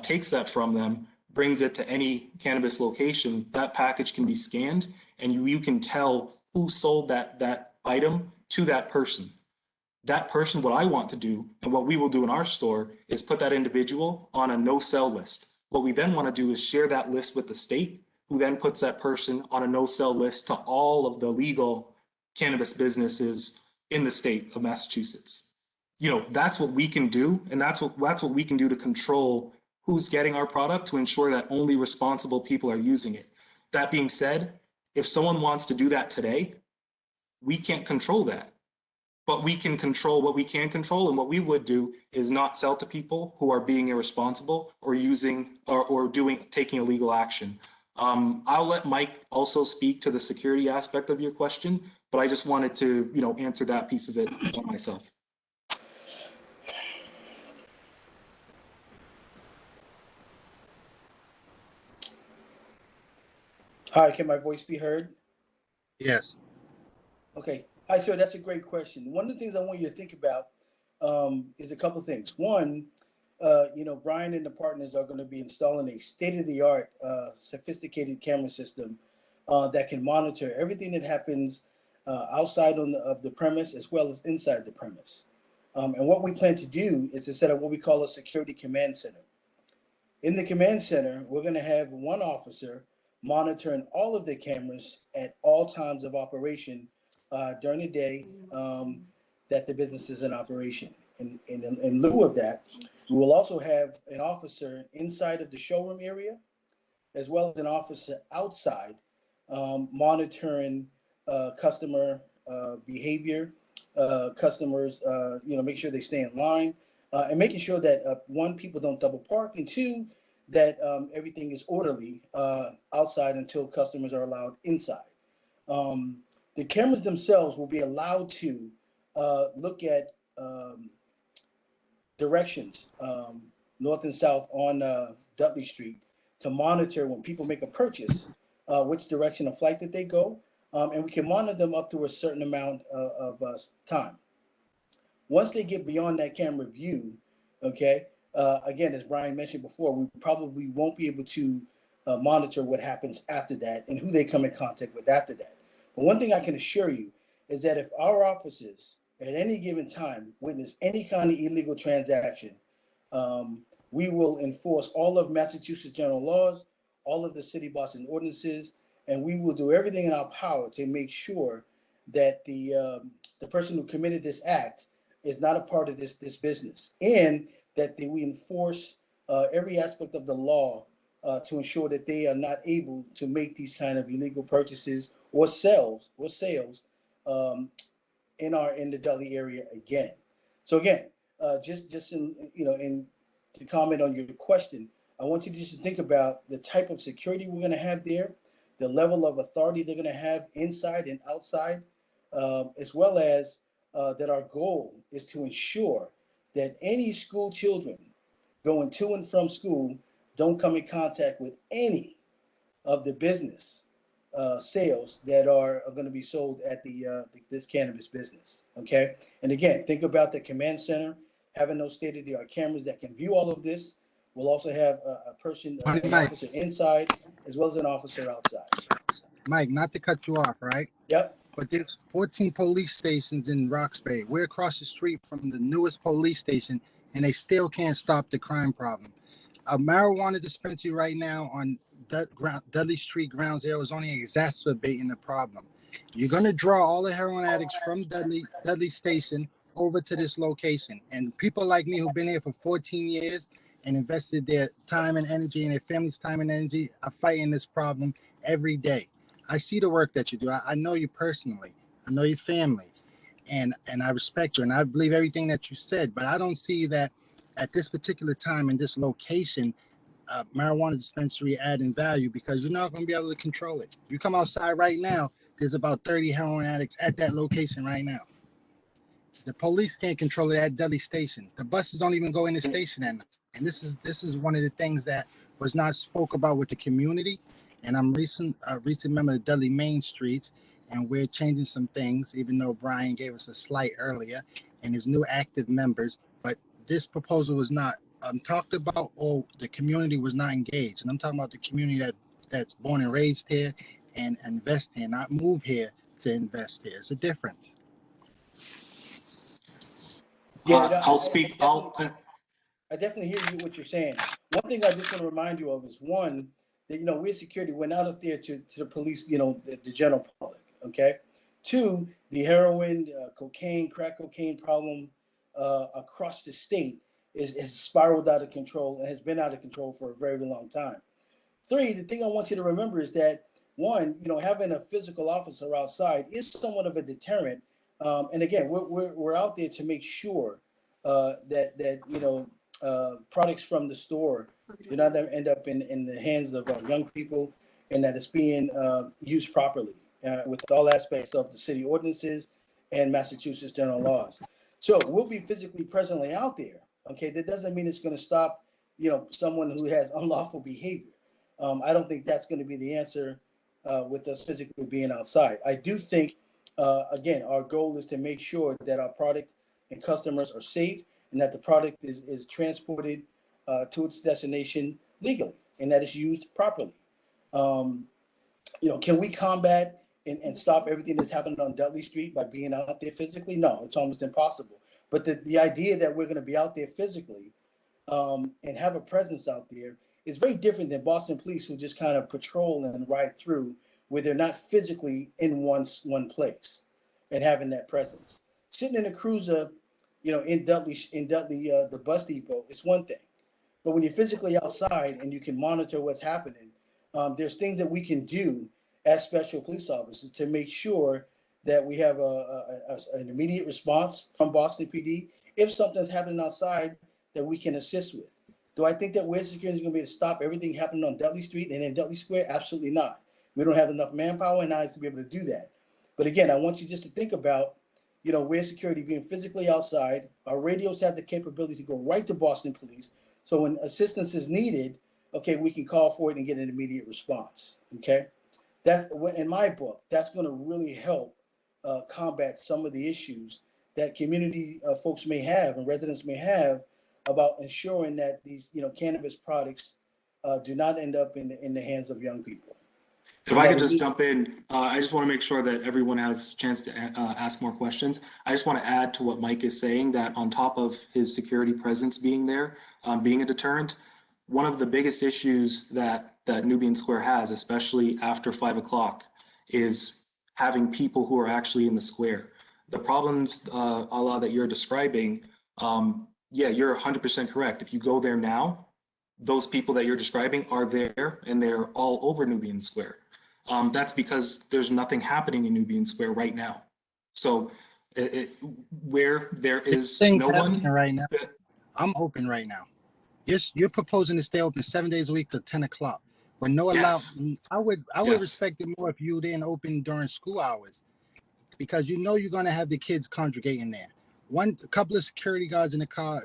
takes that from them, brings it to any cannabis location, that package can be scanned, and you can tell who sold that item to that person. That person, what I want to do, and what we will do in our store, is put that individual on a no-sell list. What we then want to do is share that list with the state, who then puts that person on a no-sell list to all of the legal cannabis businesses in the state of Massachusetts. You know, that's what we can do, and that's what we can do to control who's getting our product, to ensure that only responsible people are using it. That being said, if someone wants to do that today, we can't control that. But we can control what we can control, and what we would do is not sell to people who are being irresponsible or using or taking illegal action. I'll let Mike also speak to the security aspect of your question, but I just wanted to, you know, answer that piece of it myself. Hi, can my voice be heard? Yes. Okay. Hi, sir. That's a great question. One of the things I want you to think about is a couple of things. One, Brian and the partners are going to be installing a state-of-the-art, sophisticated camera system that can monitor everything that happens outside of the premise as well as inside the premise. And what we plan to do is to set up what we call a security command center. In the command center, we're going to have one officer monitoring all of the cameras at all times of operation during the day that the business is in operation. In lieu of that, we will also have an officer inside of the showroom area, as well as an officer outside monitoring customer behavior, customers, make sure they stay in line, and making sure that one, people don't double park, and two, that everything is orderly outside until customers are allowed inside. The cameras themselves will be allowed to look at directions north and south on Dudley Street to monitor when people make a purchase, which direction of flight that they go, and we can monitor them up to a certain amount of time. Once they get beyond that camera view, okay, again, as Brian mentioned before, we probably won't be able to monitor what happens after that and who they come in contact with after that. But one thing I can assure you is that if our officers at any given time witness any kind of illegal transaction, we will enforce all of Massachusetts general laws, all of the city of Boston ordinances, and we will do everything in our power to make sure that the person who committed this act is not a part of this business, and that we enforce every aspect of the law to ensure that they are not able to make these kind of illegal purchases or sales in the Dudley area again. So again, just in to comment on your question, I want you just to think about the type of security we're going to have there, the level of authority they're going to have inside and outside, as well as that our goal is to ensure that any school children going to and from school don't come in contact with any of the business sales that are going to be sold at this cannabis business. Okay, and again, think about the command center having those state-of-the-art cameras that can view all of this. We'll also have a person, an officer inside, as well as an officer outside. Mike, not to cut you off, right? Yep. But there's 14 police stations in Roxbury. We're across the street from the newest police station, and they still can't stop the crime problem. A marijuana dispensary right now on Dudley Street, Ground Zero, is only exacerbating the problem. You're going to draw all the heroin addicts from Dudley Station over to this location. And people like me who've been here for 14 years and invested their time and energy and their family's time and energy are fighting this problem every day. I see the work that you do. I know you personally. I know your family. And I respect you. And I believe everything that you said. But I don't see that at this particular time in this location, marijuana dispensary adding value, because you're not going to be able to control it. You come outside right now, there's about 30 heroin addicts at that location right now. The police can't control it at Dudley Station. The buses don't even go in the station at night. And this is one of the things that was not spoke about with the community. And I'm a recent member of Dudley Main Streets, and we're changing some things, even though Brian gave us a slight earlier, and his new active members. But this proposal was not talked about, or the community was not engaged. And I'm talking about the community that's born and raised here and invest here, not move here to invest here. It's a difference. Yeah, I'll speak. I definitely hear you what you're saying. One thing I just want to remind you of is, one, that we're security. We're not up there to the police, the general public. Okay. Two, the heroin, cocaine, crack cocaine problem across the state is spiraled out of control and has been out of control for a very long time. Three, the thing I want you to remember is that, one, having a physical officer outside is somewhat of a deterrent. And again, we're out there to make sure that products from the store do not end up in the hands of young people, and that it's being used properly with all aspects of the city ordinances and Massachusetts general laws. So we'll be physically presently out there. Okay, that doesn't mean it's going to stop someone who has unlawful behavior. I don't think that's going to be the answer with us physically being outside. I do think, again, our goal is to make sure that our product and customers are safe and that the product is transported to its destination legally and that it's used properly. Can we combat and stop everything that's happening on Dudley Street by being out there physically? No, it's almost impossible. But the idea that we're going to be out there physically and have a presence out there is very different than Boston police who just kind of patrol and ride through where they're not physically in one place and having that presence. Sitting in a cruiser, in Dudley, the bus depot, it's one thing. But when you're physically outside and you can monitor what's happening, there's things that we can do as special police officers to make sure that we have an immediate response from Boston PD if something's happening outside that we can assist with. Do I think that Ware Security is going to be able to stop everything happening on Dudley Street and in Dudley Square? Absolutely not. We don't have enough manpower and eyes to be able to do that. But again, I want you just to think about, Ware Security being physically outside. Our radios have the capability to go right to Boston Police. So when assistance is needed, okay, we can call for it and get an immediate response. Okay, that's in my book. That's going to really help combat some of the issues that community folks may have and residents may have about ensuring that these, cannabis products do not end up in the hands of young people. If I could just jump in, I just want to make sure that everyone has a chance to ask more questions. I just want to add to what Mike is saying, that on top of his security presence being there, being a deterrent, one of the biggest issues that Nubian Square has, especially after 5 o'clock, is having people who are actually in the square. The problems, Allah, that you're describing, yeah, you're 100% correct. If you go there now, those people that you're describing are there and they're all over Nubian Square. That's because there's nothing happening in Nubian Square right now. So where there is Things no one happening right now. I'm open right now. You're proposing to stay open 7 days a week till 10 o'clock. With no allow, Yes. I would Yes. respect it more if you didn't open during school hours, because you're going to have the kids congregating there. A couple of security guards in the car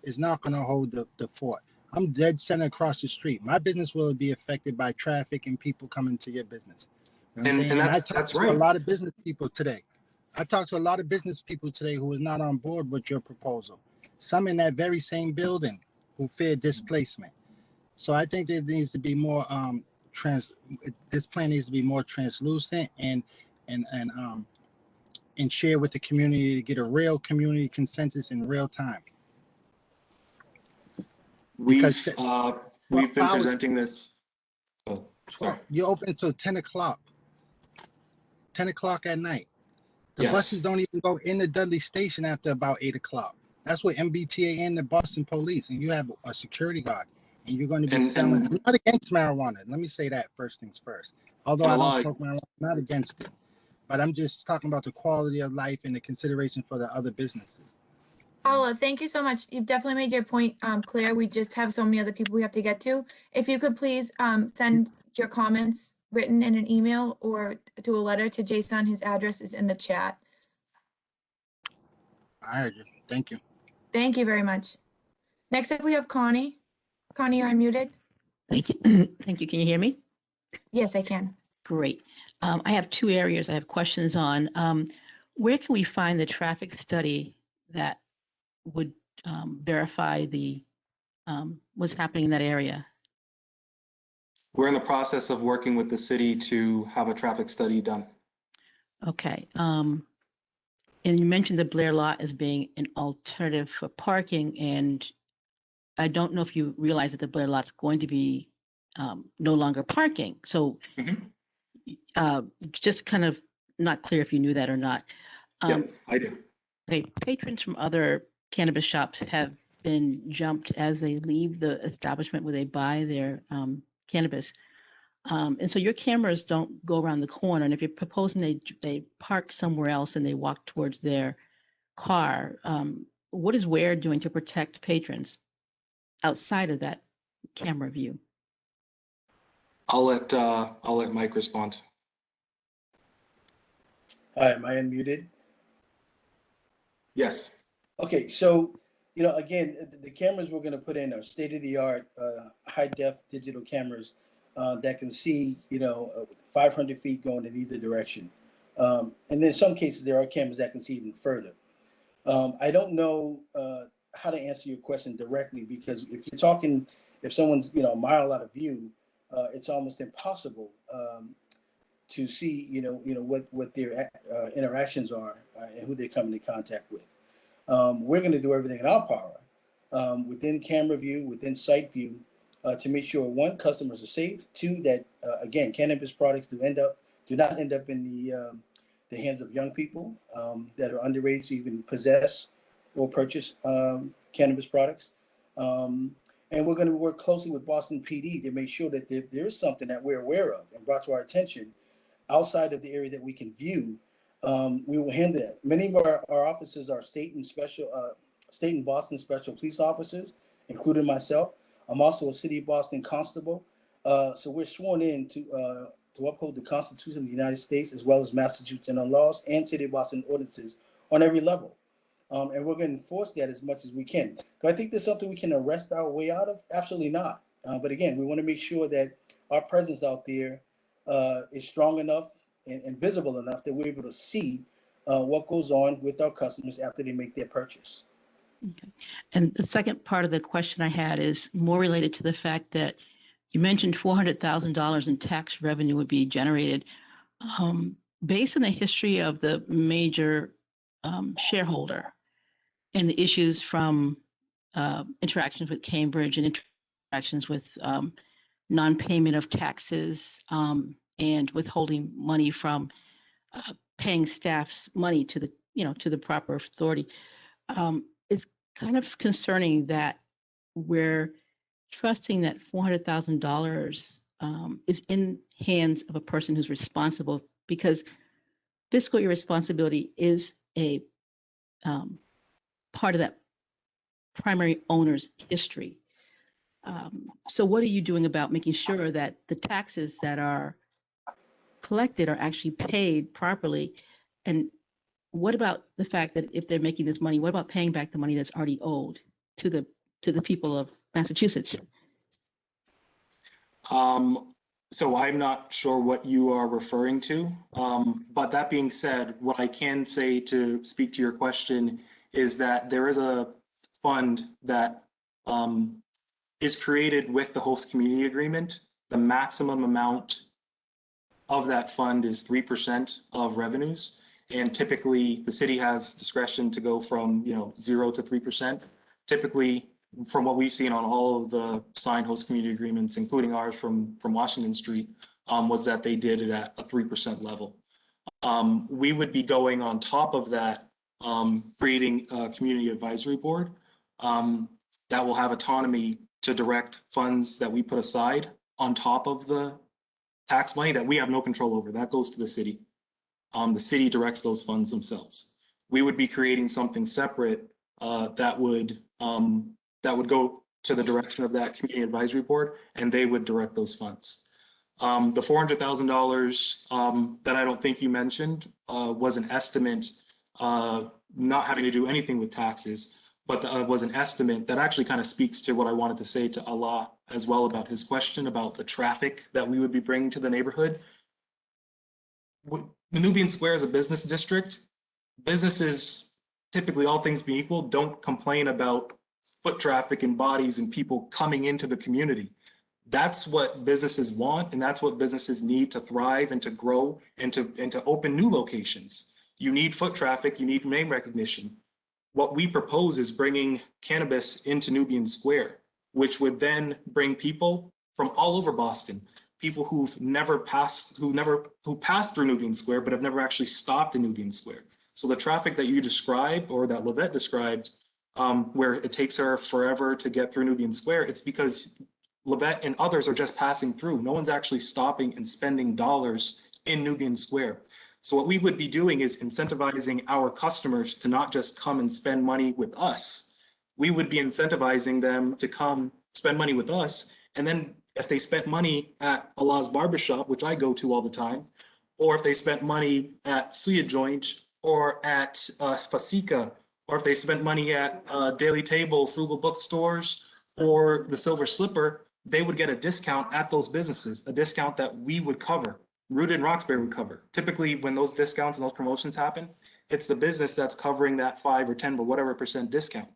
is not going to hold the fort. I'm dead center across the street. My business will be affected by traffic and people coming to your business. You know what I'm saying? And I that's talked to right. a lot of business people today. Who was not on board with your proposal. Some in that very same building who fear displacement. So I think there needs to be more this plan needs to be more translucent and share with the community to get a real community consensus in real time. We've been presenting this. Oh, sorry. You're open until 10 o'clock. 10 o'clock at night. The Yes. buses don't even go in the Dudley station after about 8 o'clock. That's what MBTA and the Boston Police, and you have a security guard, and you're going to be selling. I'm not against marijuana. Let me say that first things first. Although I don't smoke marijuana, I'm not against it. But I'm just talking about the quality of life and the consideration for the other businesses. Paula, thank you so much. You've definitely made your point clear. We just have so many other people we have to get to. If you could please send your comments written in an email or to a letter to Jason. His address is in the chat. I heard you. Thank you. Thank you very much. Next up, we have Connie. Connie, you're unmuted. Thank you. Thank you. Can you hear me? Yes, I can. Great. I have two areas I have questions on. Where can we find the traffic study that would verify what's happening in that area? We're in the process of working with the city to have a traffic study done. Okay. And you mentioned the Blair lot as being an alternative for parking, and I don't know if you realize that the Blair lot's going to be no longer parking. So just kind of not clear if you knew that or not. Yeah, I do. Okay, patrons from other cannabis shops have been jumped as they leave the establishment where they buy their cannabis. And so your cameras don't go around the corner. And if you're proposing they park somewhere else and they walk towards their car, what is Ware doing to protect patrons outside of that camera view? I'll let Mike respond. Hi, am I unmuted? Yes. Okay, so again, the cameras we're going to put in are state-of-the-art, high-def digital cameras that can see, 500 feet going in either direction. And then in some cases, there are cameras that can see even further. I don't know how to answer your question directly, because if someone's a mile out of view, it's almost impossible to see what their interactions are and who they're coming in contact with. We're going to do everything in our power within camera view, within sight view, to make sure, one, customers are safe. Two, that again, cannabis products do not end up in the hands of young people that are underage to even possess or purchase cannabis products. And we're going to work closely with Boston PD to make sure that if there is something that we're aware of and brought to our attention outside of the area that we can view, we will handle that. Many of our officers are state and Boston special police officers, including myself. I'm also a City of Boston constable. So we're sworn in to uphold the Constitution of the United States, as well as Massachusetts general laws and City of Boston ordinances on every level. And we're going to enforce that as much as we can. Do I think there's something we can arrest our way out of? Absolutely not. But again, we want to make sure that our presence out there is strong enough and visible enough that we're able to see what goes on with our customers after they make their purchase. Okay. And the second part of the question I had is more related to the fact that you mentioned $400,000 in tax revenue would be generated. Based on the history of the major shareholder and the issues from interactions with Cambridge and interactions with non-payment of taxes and withholding money from paying staff's money to the proper authority, it's kind of concerning that we're trusting that $400,000 is in hands of a person who's responsible, because fiscal irresponsibility is a part of that primary owner's history. So what are you doing about making sure that the taxes that are collected are actually paid properly? And what about the fact that if they're making this money, what about paying back the money that's already owed to the people of Massachusetts? So I'm not sure what you are referring to. But that being said, what I can say to speak to your question is that there is a fund that is created with the host community agreement. The maximum amount of that fund is 3% of revenues. And typically the city has discretion to go from 0 to 3%. Typically, from what we've seen on all of the signed host community agreements, including ours from Washington Street, was that they did it at a 3% level. We would be going on top of that, creating a community advisory board that will have autonomy to direct funds that we put aside on top of the tax money that we have no control over. That goes to the city. The city directs those funds themselves. We would be creating something separate that would go to the direction of that community advisory board, and they would direct those funds. The $400,000 that I don't think you mentioned was an estimate, not having to do anything with taxes, but was an estimate that actually kind of speaks to what I wanted to say to Allah as well about his question about the traffic that we would be bringing to the neighborhood. Nubian Square is a business district. Businesses, typically, all things being equal, don't complain about foot traffic and bodies and people coming into the community. That's what businesses want, and that's what businesses need to thrive and to grow and to open new locations. You need foot traffic, you need name recognition. What we propose is bringing cannabis into Nubian Square, which would then bring people from all over Boston, people who passed through Nubian Square, but have never actually stopped in Nubian Square. So the traffic that you described, or that Livette described, where it takes her forever to get through Nubian Square, it's because Livette and others are just passing through. No one's actually stopping and spending dollars in Nubian Square. So what we would be doing is incentivizing our customers to not just come and spend money with us. We would be incentivizing them to come spend money with us. And then if they spent money at Allah's Barbershop, which I go to all the time, or if they spent money at Suya Joint or at Fasika, or if they spent money at Daily Table, Frugal Bookstores, or the Silver Slipper, they would get a discount at those businesses, a discount that we would cover, Rooted and Roxbury would cover. Typically, when those discounts and those promotions happen, it's the business that's covering that 5 or 10, but whatever % discount.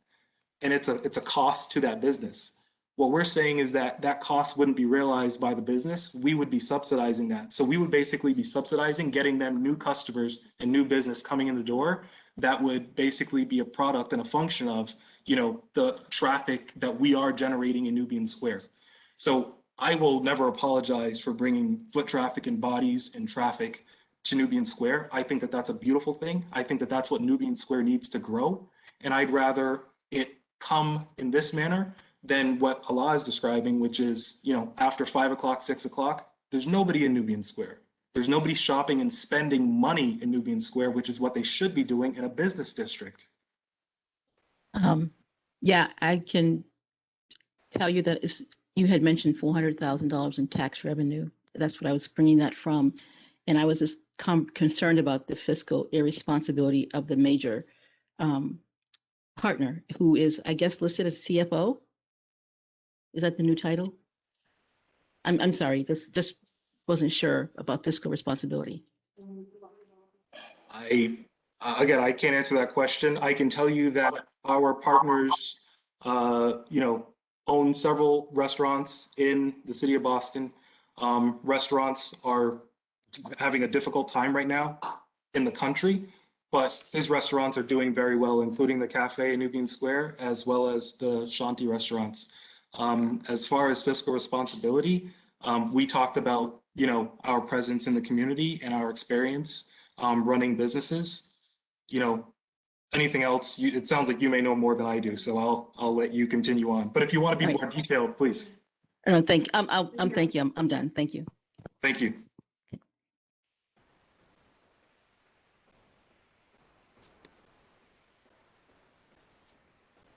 And it's a cost to that business. What we're saying is that that cost wouldn't be realized by the business. We would be subsidizing that. So we would basically be subsidizing getting them new customers and new business coming in the door. That would basically be a product and a function of, you know, the traffic that we are generating in Nubian Square. So I will never apologize for bringing foot traffic and bodies and traffic to Nubian Square. I think that that's a beautiful thing. I think that that's what Nubian Square needs to grow. And I'd rather it come in this manner than what Allah is describing, which is, you know, after 5 o'clock, 6 o'clock, there's nobody in Nubian Square. There's nobody shopping and spending money in Nubian Square, which is what they should be doing in a business district. Yeah, I can tell you that you had mentioned $400,000 in tax revenue. That's what I was bringing that from. And I was just concerned about the fiscal irresponsibility of the major partner, who is, I guess, listed as CFO. Is that the new title? I'm sorry, just wasn't sure about fiscal responsibility. Again, I can't answer that question. I can tell you that our partners, you know, own several restaurants in the city of Boston. Restaurants are having a difficult time right now in the country, but his restaurants are doing very well, including the cafe in Nubian Square, as well as the Shanti restaurants. As far as fiscal responsibility, we talked about, you know, our presence in the community and our experience running businesses. You know, anything else, it sounds like you may know more than I do, so I'll let you continue on. But if you want to be more detailed, please. No, thank you. Thank you. I'm done. Thank you. Thank you.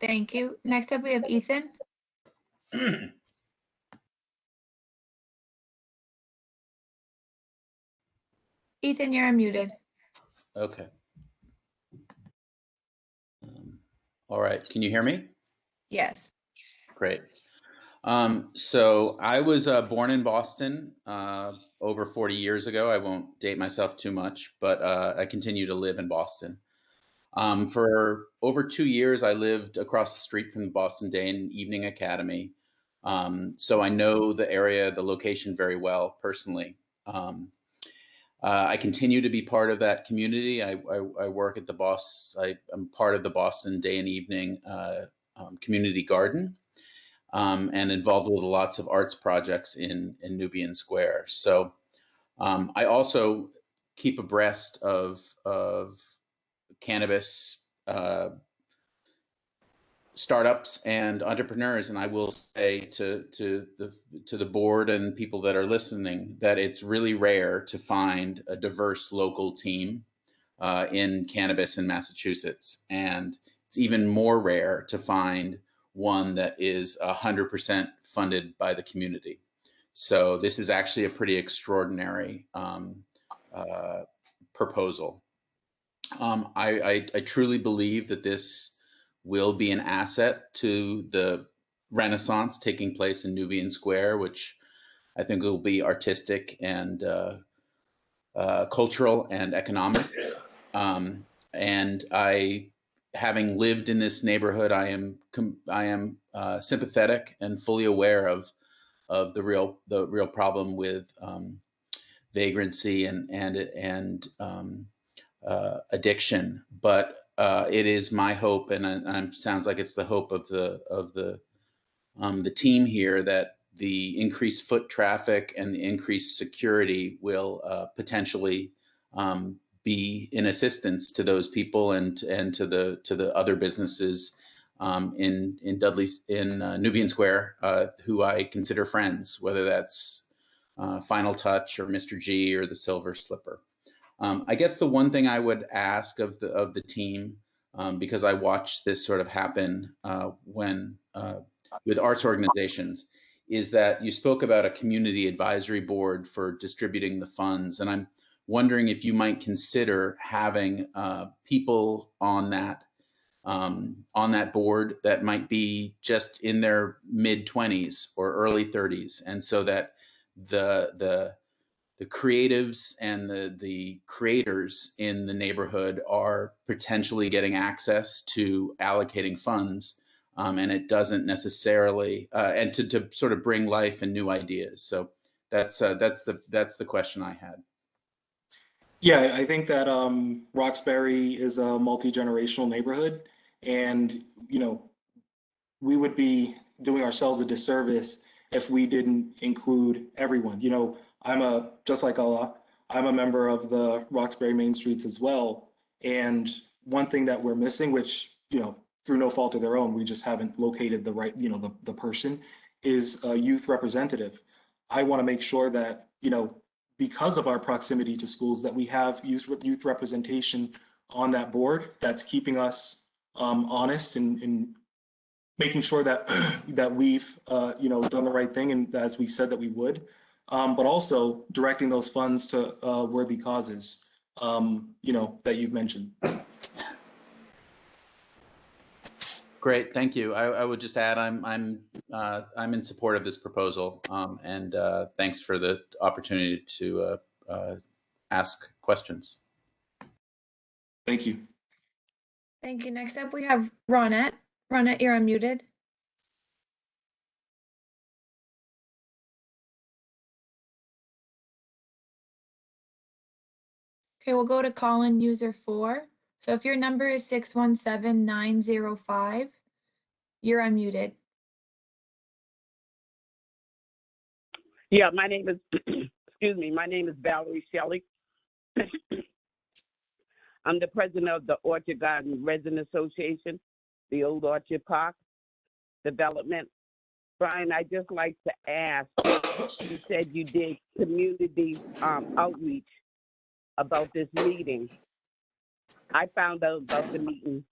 Thank you. Next up, we have Ethan. Ethan, you're unmuted. Okay. All right. Can you hear me? Yes. Great. So I was born in Boston over 40 years ago. I won't date myself too much, but I continue to live in Boston. For over 2 years, I lived across the street from the Boston Day and Evening Academy. So I know the area, the location very well personally. I continue to be part of that community. I work at I'm part of the Boston Day and Evening Community Garden, and involved with lots of arts projects in Nubian Square. So I also keep abreast of cannabis startups and entrepreneurs, and I will say to the board and people that are listening that it's really rare to find a diverse local team in cannabis in Massachusetts, and it's even more rare to find one that is 100% funded by the community. So this is actually a pretty extraordinary proposal. I truly believe that this will be an asset to the renaissance taking place in Nubian Square, which I think will be artistic and cultural and economic. And having lived in this neighborhood, I am sympathetic and fully aware of the real problem with vagrancy and addiction. But it is my hope, and sounds like it's the hope of the team here, that the increased foot traffic and the increased security will potentially be in assistance to those people and to the other businesses in Dudley, in Nubian Square, who I consider friends, whether that's Final Touch or Mr. G or the Silver Slipper. I guess the one thing I would ask of the team, because I watched this sort of happen with arts organizations, is that you spoke about a community advisory board for distributing the funds, and I'm wondering if you might consider having people on that on that board that might be just in their mid-20s or early 30s, and so that the creatives and the creators in the neighborhood are potentially getting access to allocating funds, and it doesn't necessarily and to sort of bring life and new ideas. So that's the question I had. Yeah, I think that Roxbury is a multi-generational neighborhood, and we would be doing ourselves a disservice if we didn't include everyone. Just like Allah, I'm a member of the Roxbury Main Streets as well. And one thing that we're missing, which, through no fault of their own, we just haven't located the right, the person, is a youth representative. I want to make sure that, because of our proximity to schools, that we have youth representation on that board that's keeping us honest and making sure that that we've done the right thing, and as we said that we would, but also directing those funds to worthy causes, that you've mentioned. Great, thank you. I would just add I'm in support of this proposal, and thanks for the opportunity to ask questions. Thank you. Thank you. Next up, we have Ronette. Ronette, you're unmuted. Okay, we'll go to call-in user 4. So if your number is 617-905, you're unmuted. Yeah, my name is, excuse me, my name is Valerie Shelley. I'm the president of the Orchard Garden Resident Association, the Old Orchard Park Development. Brian, I'd just like to ask, you said you did community outreach about this meeting. I found out about the meeting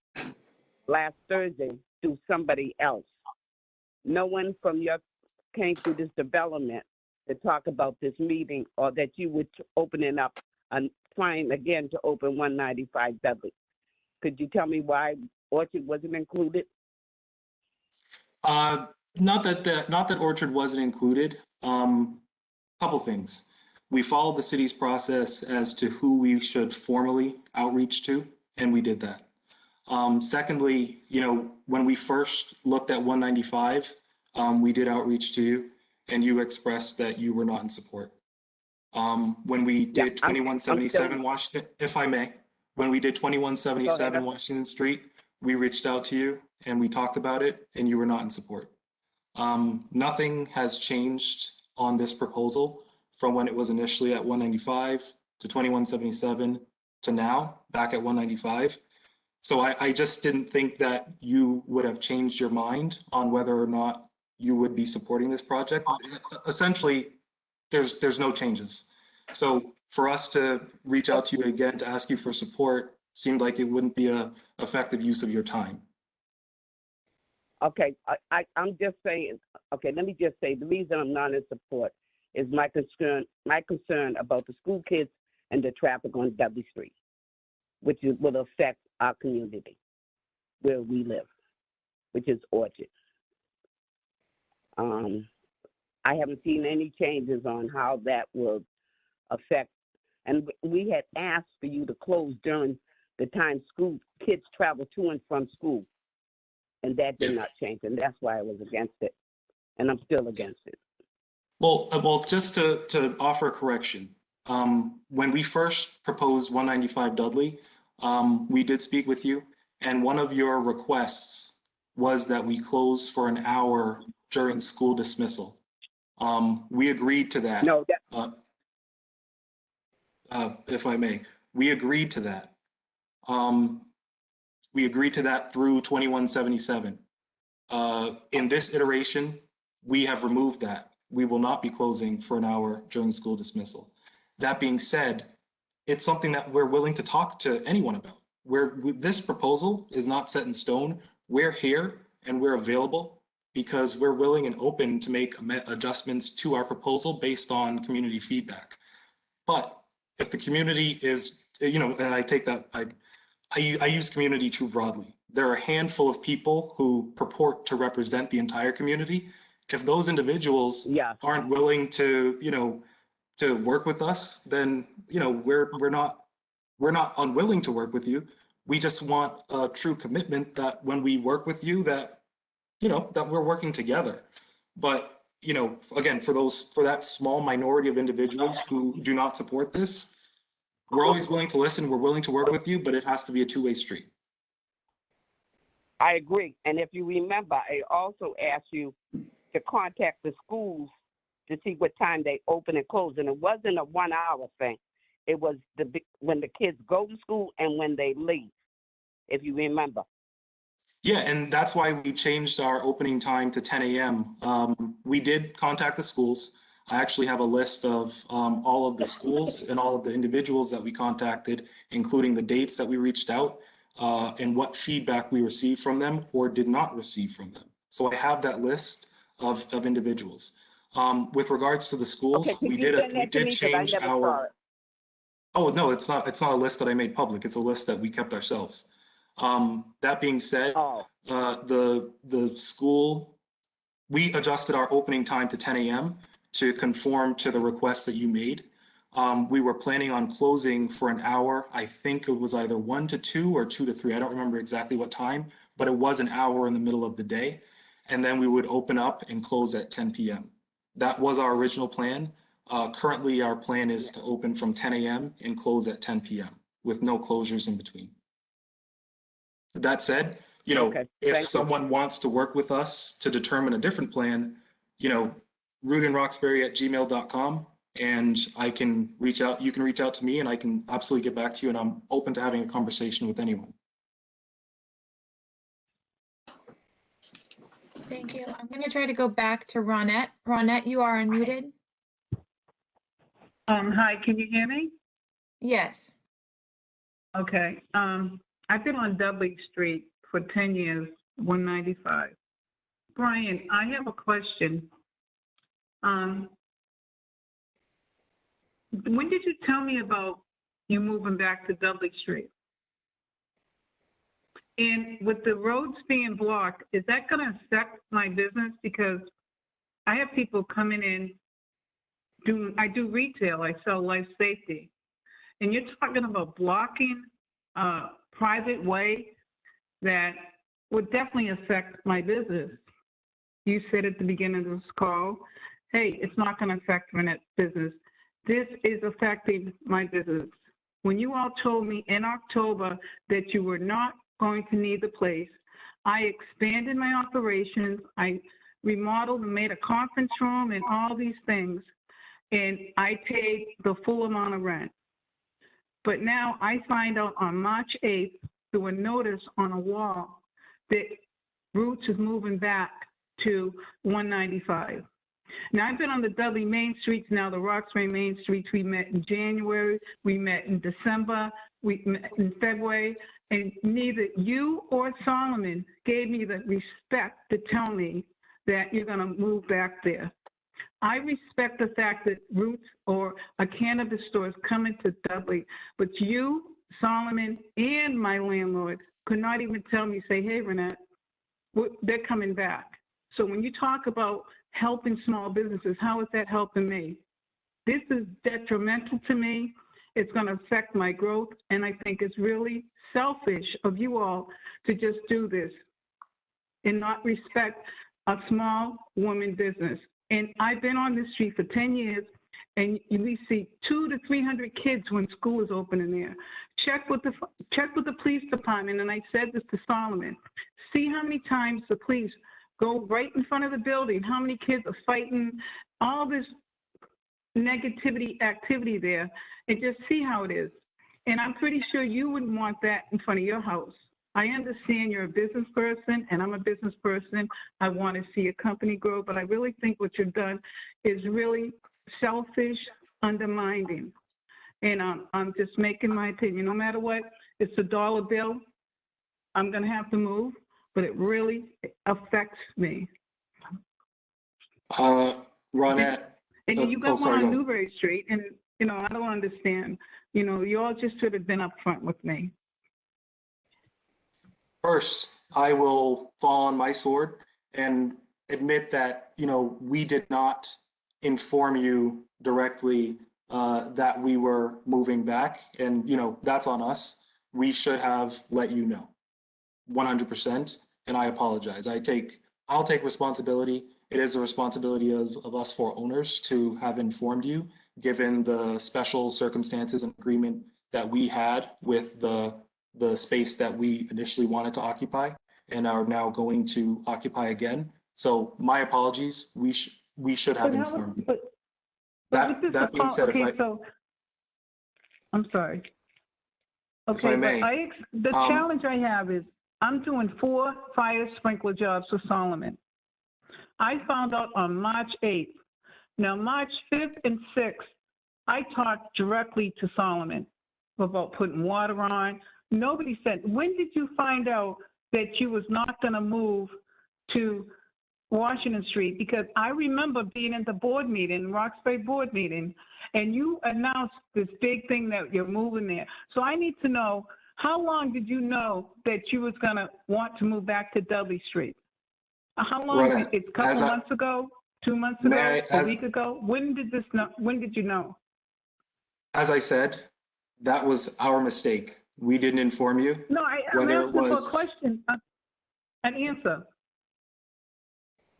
last Thursday through somebody else. No one from your came through this development to talk about this meeting, or that you would open it up and trying again to open 195 Dudley. Could you tell me why Orchard wasn't included? Not that Orchard wasn't included. Couple things. We followed the city's process as to who we should formally outreach to, and we did that. Secondly, when we first looked at 195, we did outreach to you, and you expressed that you were not in support. When we did 2177 Washington, if I may, when we did 2177 Washington Street, we reached out to you and we talked about it, and you were not in support. Nothing has changed on this proposal from when it was initially at 195 to 2177 to now, back at 195. So I just didn't think that you would have changed your mind on whether or not you would be supporting this project. Essentially, there's no changes. So for us to reach out to you again to ask you for support seemed like it wouldn't be an effective use of your time. Okay, I'm just saying, okay, let me just say, the reason I'm not in support is my concern about the school kids and the traffic on Dudley Street, which will affect our community where we live, which is Orchard. I haven't seen any changes on how that will affect, and we had asked for you to close during the time school kids travel to and from school, and that did not change, and that's why I was against it, and I'm still against it. Well, just to offer a correction, when we first proposed 195 Dudley, we did speak with you, and one of your requests was that we close for an hour during school dismissal. We agreed to that. No, if I may, we agreed to that. We agreed to that through 2177. In this iteration, we have removed that. We will not be closing for an hour during school dismissal. That being said, it's something that we're willing to talk to anyone about. This proposal is not set in stone. We're here and we're available because we're willing and open to make adjustments to our proposal based on community feedback. But if the community is, and I take that, I use community too broadly. there are a handful of people who purport to represent the entire community. If those individuals aren't willing to, to work with us, then, we're not unwilling to work with you. We just want a true commitment that when we work with you, that, that we're working together. But, again, for that small minority of individuals who do not support this, we're always willing to listen. We're willing to work with you, but it has to be a two-way street. I agree. And if you remember, I also asked you to contact the schools to see what time they open and close. And it wasn't a 1 hour thing. It was when the kids go to school and when they leave, if you remember. Yeah, and that's why we changed our opening time to 10 a.m. We did contact the schools. I actually have a list of all of the schools and all of the individuals that we contacted, including the dates that we reached out and what feedback we received from them or did not receive from them. So I have that list of individuals. With regards to the schools, we did change our. Oh no, it's not a list that I made public. It's a list that we kept ourselves. That being said, the school, we adjusted our opening time to 10 a.m. to conform to the request that you made. We were planning on closing for an hour. I think it was either 1 to 2 or 2 to 3. I don't remember exactly what time, but it was an hour in the middle of the day. And then we would open up and close at 10 p.m. That was our original plan. Currently, our plan is to open from 10 a.m. and close at 10 p.m. with no closures in between. That said, if someone wants to work with us to determine a different plan, rootandroxbury@gmail.com, and I can reach out. You can reach out to me, and I can absolutely get back to you. And I'm open to having a conversation with anyone. Thank you. I'm going to try to go back to Ronette. Ronette, you are unmuted. Hi, can you hear me? Yes. Okay. I've been on Dudley Street for 10 years, 195. Brian, I have a question. When did you tell me about you moving back to Dudley Street? And with the roads being blocked, is that going to affect my business? Because I have people coming in. I do retail. I sell life safety. And you're talking about blocking a private way that would definitely affect my business. You said at the beginning of this call, hey, it's not going to affect my business. This is affecting my business. When you all told me in October that you were not going to need the place, I expanded my operations. I remodeled and made a conference room and all these things. And I paid the full amount of rent. But now I find out on March 8th through a notice on a wall that Roots is moving back to 195. Now I've been on the Dudley Main Streets, now the Roxbury Main Streets. We met in January, we met in December, we met in February, and neither you or Solomon gave me the respect to tell me that you're gonna move back there. I respect the fact that Roots or a cannabis store is coming to Dudley, but you, Solomon, and my landlord could not even tell me, say, hey, Renette, they're coming back. So when you talk about helping small businesses, how is that helping me? This is detrimental to me. It's going to affect my growth, and I think it's really selfish of you all to just do this and not respect a small woman business. And I've been on this street for 10 years, and we see 200 to 300 kids when school is open in there. Check with the police department, and I said this to Solomon. See how many times the police go right in front of the building, how many kids are fighting, all this negativity activity there, and just see how it is. And I'm pretty sure you wouldn't want that in front of your house. I understand you're a business person, and I'm a business person. I want to see a company grow, but I really think what you've done is really selfish, undermining. And I'm just making my opinion. No matter what, it's a dollar bill. I'm going to have to move, but it really affects me. Ronette. And you got one on Newbury Street, and, I don't understand. You all just should have been upfront with me. First, I will fall on my sword and admit that, we did not inform you directly that we were moving back. And, that's on us. We should have let you know 100%. And I apologize. I'll take responsibility. It is the responsibility of us four owners to have informed you, given the special circumstances and agreement that we had with the space that we initially wanted to occupy and are now going to occupy again. So my apologies. We should have informed you. That being said, I'm sorry. If I may, the challenge I have is I'm doing 4 fire sprinkler jobs for Solomon. I found out on March 8th. Now, March 5th and 6th, I talked directly to Solomon about putting water on. Nobody said, when did you find out that you was not going to move to Washington Street? Because I remember being at the board meeting, Roxbury board meeting, and you announced this big thing that you're moving there. So I need to know, how long did you know that you was going to want to move back to Dudley Street? How long? It's a couple months ago, 2 months ago, a week ago? When did you know? As I said, that was our mistake. We didn't inform you. No, I'm asking for a question, an answer.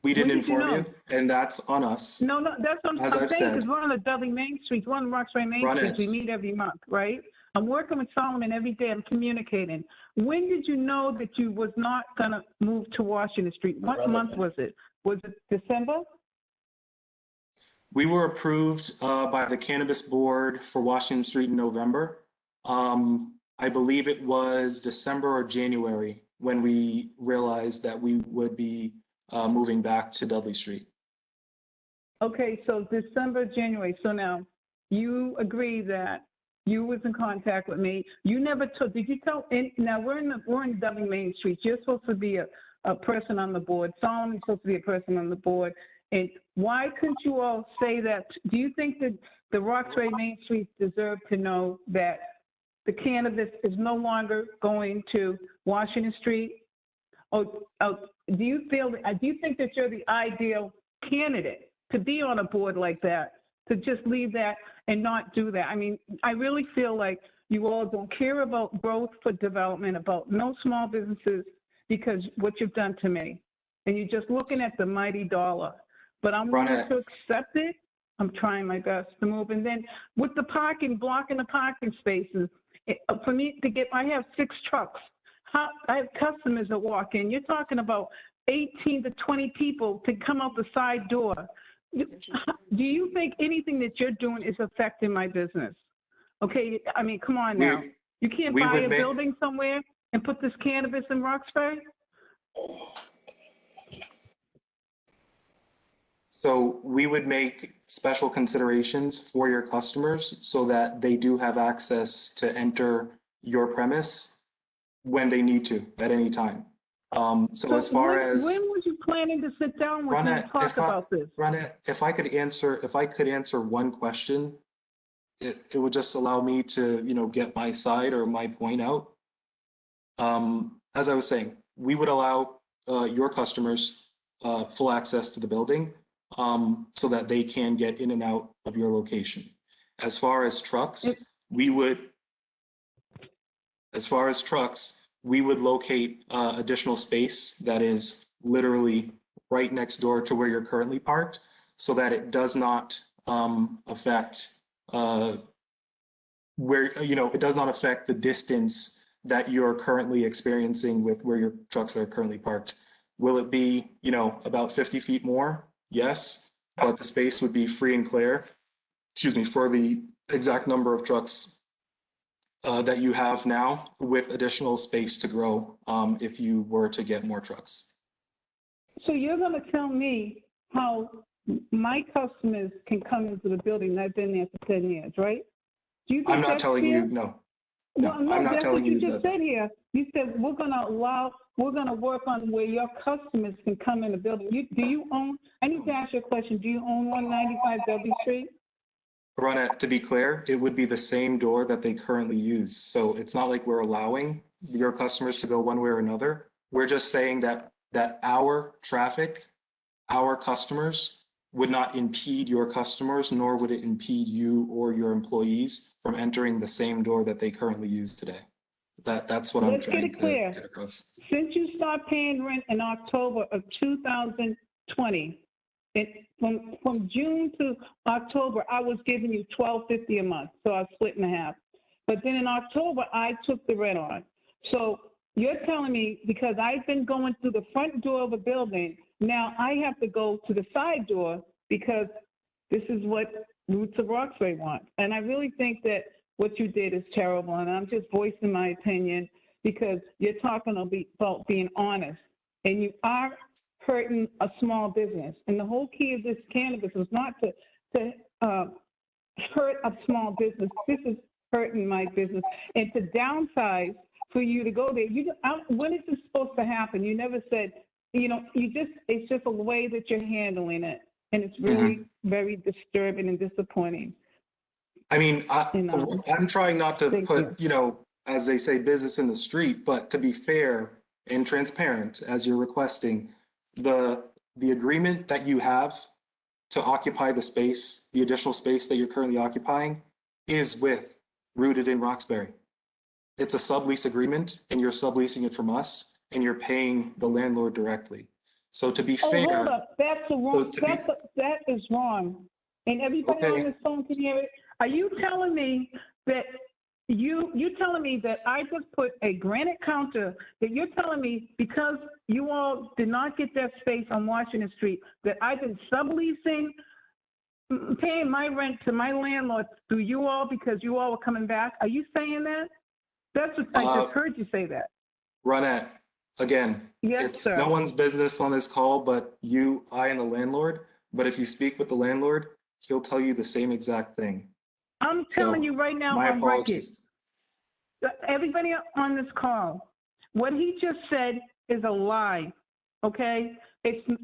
We didn't inform you, and that's on us. No, that's what I'm saying, because we're on the Dudley Main Street, we're on Roxbury Main Street. We meet every month, right? I'm working with Solomon every day. I'm communicating. When did you know that you was not going to move to Washington Street? What month was it? Was it December? We were approved by the Cannabis Board for Washington Street in November. I believe it was December or January when we realized that we would be moving back to Dudley Street. Okay, so December, January. So now you agree that you was in contact with me. You never took, did you tell, now we're in Dudley Main Street. You're supposed to be a person on the board. Solomon's supposed to be a person on the board. And why couldn't you all say that? Do you think that the Roxbury Main Street deserve to know that the cannabis is no longer going to Washington Street? Do you think that you're the ideal candidate to be on a board like that, to just leave that and not do that? I mean, I really feel like you all don't care about growth for development, about no small businesses, because what you've done to me. And you're just looking at the mighty dollar. But I'm willing to accept it. I'm trying my best to move. And then with the parking, blocking the parking spaces, for me to get, I have 6 trucks. I have customers that walk in. You're talking about 18 to 20 people to come out the side door. Do you think anything that you're doing is affecting my business? Okay, I mean, come on now. You can't buy a building somewhere and put this cannabis in Roxbury? So we would make special considerations for your customers so that they do have access to enter your premise when they need to at any time. So as far as when was you planning to sit down with me and talk about this? If I could answer one question, it would just allow me to, get my side or my point out. As I was saying, we would allow your customers full access to the building so that they can get in and out of your location. As far as trucks, we would locate additional space that is literally right next door to where you're currently parked, so that it does not affect it does not affect the distance that you're currently experiencing with where your trucks are currently parked. Will it be, about 50 feet more? Yes, but the space would be free and clear, for the exact number of trucks that you have now, with additional space to grow if you were to get more trucks. So you're going to tell me how my customers can come into the building, and I've been there for 10 years, right? Do you think I'm not telling you, no. No, I'm not telling you. You just said here. You said we're going to work on where your customers can come in the building. Do you own, I need to ask you a question. Do you own 195 Dudley Street? Ronna, to be clear, it would be the same door that they currently use. So it's not like we're allowing your customers to go one way or another. We're just saying that our traffic, our customers would not impede your customers, nor would it impede you or your employees from entering the same door that they currently use today. That's what I'm Let's get trying it to clear. get across. Since you start paying rent in October of 2020, from June to October, I was giving you $12.50 a month, so I split in half. But then in October, I took the rent on. So you're telling me because I've been going through the front door of a building, now I have to go to the side door because this is what Roots of Roxbury want. And I really think that what you did is terrible, and I'm just voicing my opinion because you're talking about being honest, and you are hurting a small business. And the whole key of this cannabis is not to hurt a small business. This is hurting my business. And to downsize for you to go there, when is this supposed to happen? You never said, it's just a way that you're handling it. And it's really very disturbing and disappointing. I mean, I'm trying not to put, as they say, business in the street, but to be fair and transparent, as you're requesting, the agreement that you have to occupy the space, the additional space that you're currently occupying, is with Rooted in Roxbury. It's a sublease agreement, and you're subleasing it from us, and you're paying the landlord directly. So to be fair, hold up. That is wrong. And everybody on this phone can hear it. Are you telling me that you telling me that I just put a granite counter, that you're telling me because you all did not get that space on Washington Street, that I've been subleasing, paying my rent to my landlord through you all because you all were coming back? Are you saying that? That's what I just heard you say that. Ronette, again, it's sir. No one's business on this call but you, I, and the landlord. But if you speak with the landlord, he'll tell you the same exact thing. I'm telling you right now my on apologies. record, everybody on this call, what he just said is a lie, okay? Excuse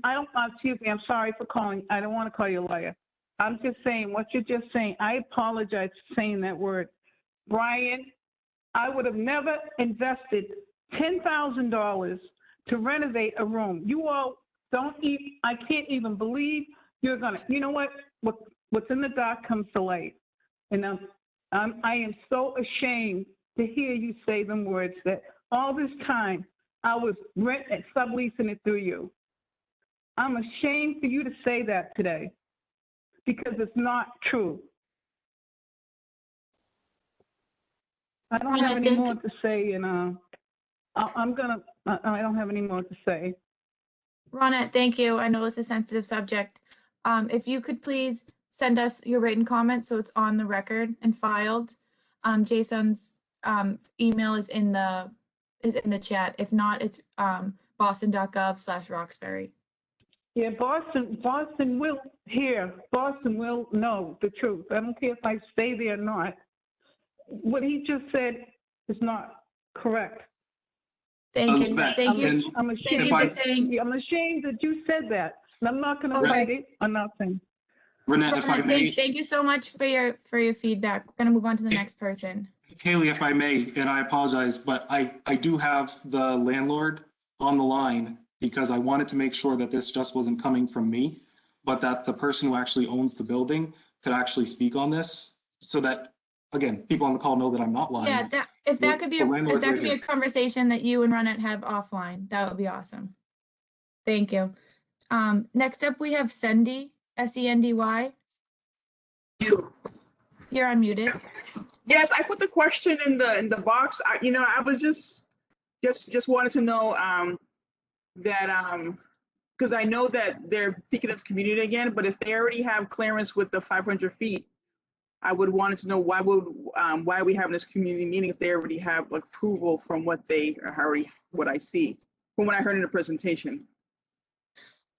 me, I'm sorry for calling. I don't want to call you a liar. I'm just saying what you're just saying. I apologize for saying that word. Brian, I would have never invested $10,000 to renovate a room. You all I can't even believe you're gonna, you know what? What's in the dark comes to light. And I am so ashamed to hear you say them words that all this time I was subleasing it through you. I'm ashamed for you to say that today because it's not true. I don't have any more to say, and I don't have any more to say. Ronette, thank you. I know it's a sensitive subject. If you could please send us your written comments so it's on the record and filed. Jason's email is in the chat. If not, it's boston.gov/Roxbury. Yeah, Boston will hear. Boston will know the truth. I don't care if I stay there or not. What he just said is not correct. Thank you. Thank you. I'm ashamed that you said that. And I'm not going to fight it or nothing. Ronette, if I may. Thank you so much for your feedback. We're going to move on to the next person. Haley, if I may, and I apologize, but I do have the landlord on the line because I wanted to make sure that this just wasn't coming from me, but that the person who actually owns the building could actually speak on this so that, again, people on the call know that I'm not lying. Yeah, if that could be a conversation that you and Ronette have offline, that would be awesome. Thank you. Next up, we have Sendy, S-E-N-D-Y. You're unmuted. Yes, I put the question in the box. I was just wanted to know that because I know that they're peeking at the community again, but if they already have clearance with the 500 feet, I would wanted to know why are we having this community meeting if they already have approval from what I see from what I heard in the presentation.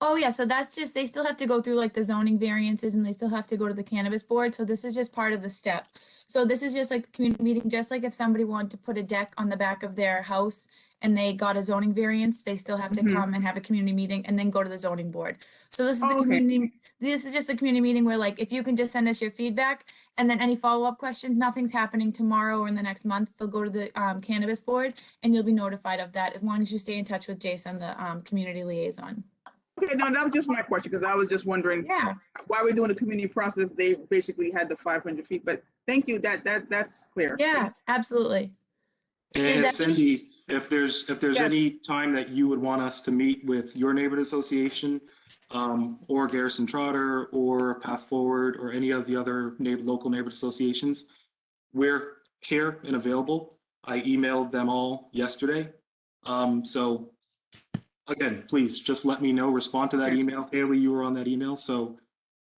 Oh yeah, so that's just, they still have to go through like the zoning variances and they still have to go to the cannabis board. So this is just part of the step. So this is just like a community meeting, just like if somebody wanted to put a deck on the back of their house and they got a zoning variance, they still have to come and have a community meeting and then go to the zoning board. So this is the community, this is just a community meeting where like, if you can just send us your feedback And then any follow-up questions, nothing's happening tomorrow or in the next month. They'll go to the Cannabis Board and you'll be notified of that as long as you stay in touch with Jason, the community liaison. Okay, no, that was just my question, because I was just wondering why we're doing a community process if they basically had the 500 feet, but thank you, that's clear. Yeah, absolutely. And Cindy, if there's Yes. any time that you would want us to meet with your neighborhood association, or Garrison Trotter or Path Forward or any of the other local neighborhood associations, we're here and available. I emailed them all yesterday. So again, please just let me know, respond to that email. Haley, you were on that email. So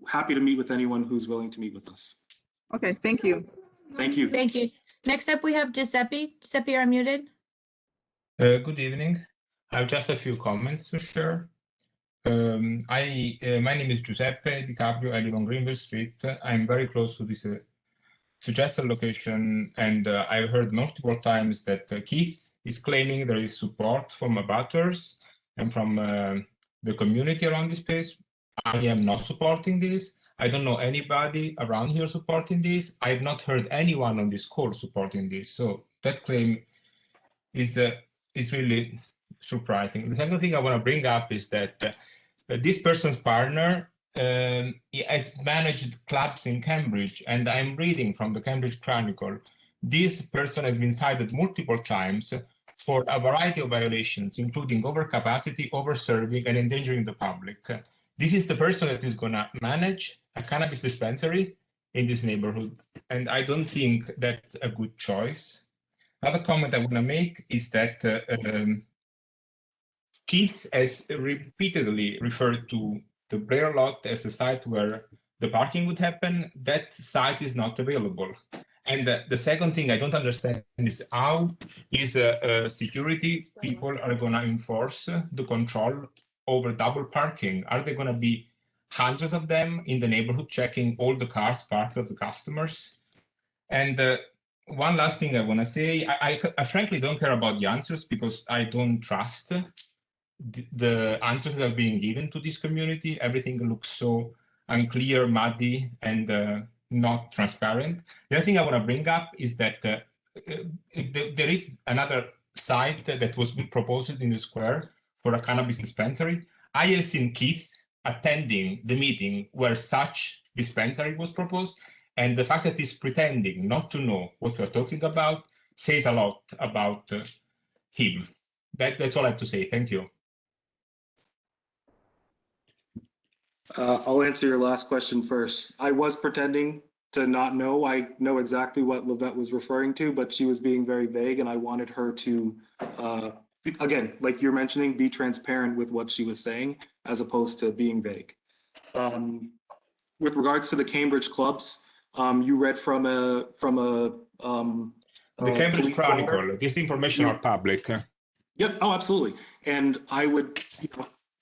happy to meet with anyone who's willing to meet with us. Okay, thank you. Thank you. Thank you. Next up, we have Giuseppe. Giuseppe, you're unmuted. Good evening. I have just a few comments to share. My name is Giuseppe DiCaprio. I live on Greenville Street. I'm very close to this suggested location, and I've heard multiple times that Keith is claiming there is support from abutters and from the community around this place. I am not supporting this. I don't know anybody around here supporting this. I've not heard anyone on this call supporting this. So that claim is really surprising. The second thing I want to bring up is that this person's partner he has managed clubs in Cambridge, and I'm reading from the Cambridge Chronicle. This person has been cited multiple times for a variety of violations, including overcapacity, overserving, and endangering the public. This is the person that is going to manage a cannabis dispensary in this neighborhood, and I don't think that's a good choice. Another comment I want to make is that Keith has repeatedly referred to the Blair lot as the site where the parking would happen. That site is not available. And the second thing I don't understand is how is security people are going to enforce the control over double parking. Are there going to be hundreds of them in the neighborhood checking all the cars parked of the customers? And one last thing I want to say, I frankly don't care about the answers because I don't trust the answers that are being given to this community. Everything looks so unclear, muddy, and not transparent. The other thing I want to bring up is that there is another site that was proposed in the square for a cannabis dispensary. I have seen Keith attending the meeting where such dispensary was proposed, and the fact that he's pretending not to know what we're talking about says a lot about him. That's all I have to say. Thank you. I'll answer your last question first. I was pretending to not know. I know exactly what Livette was referring to, but she was being very vague, and I wanted her to, again, like you're mentioning, be transparent with what she was saying, as opposed to being vague. With regards to the Cambridge clubs, you read from the Cambridge Chronicle. This information are public. Yep. Oh, absolutely. And I would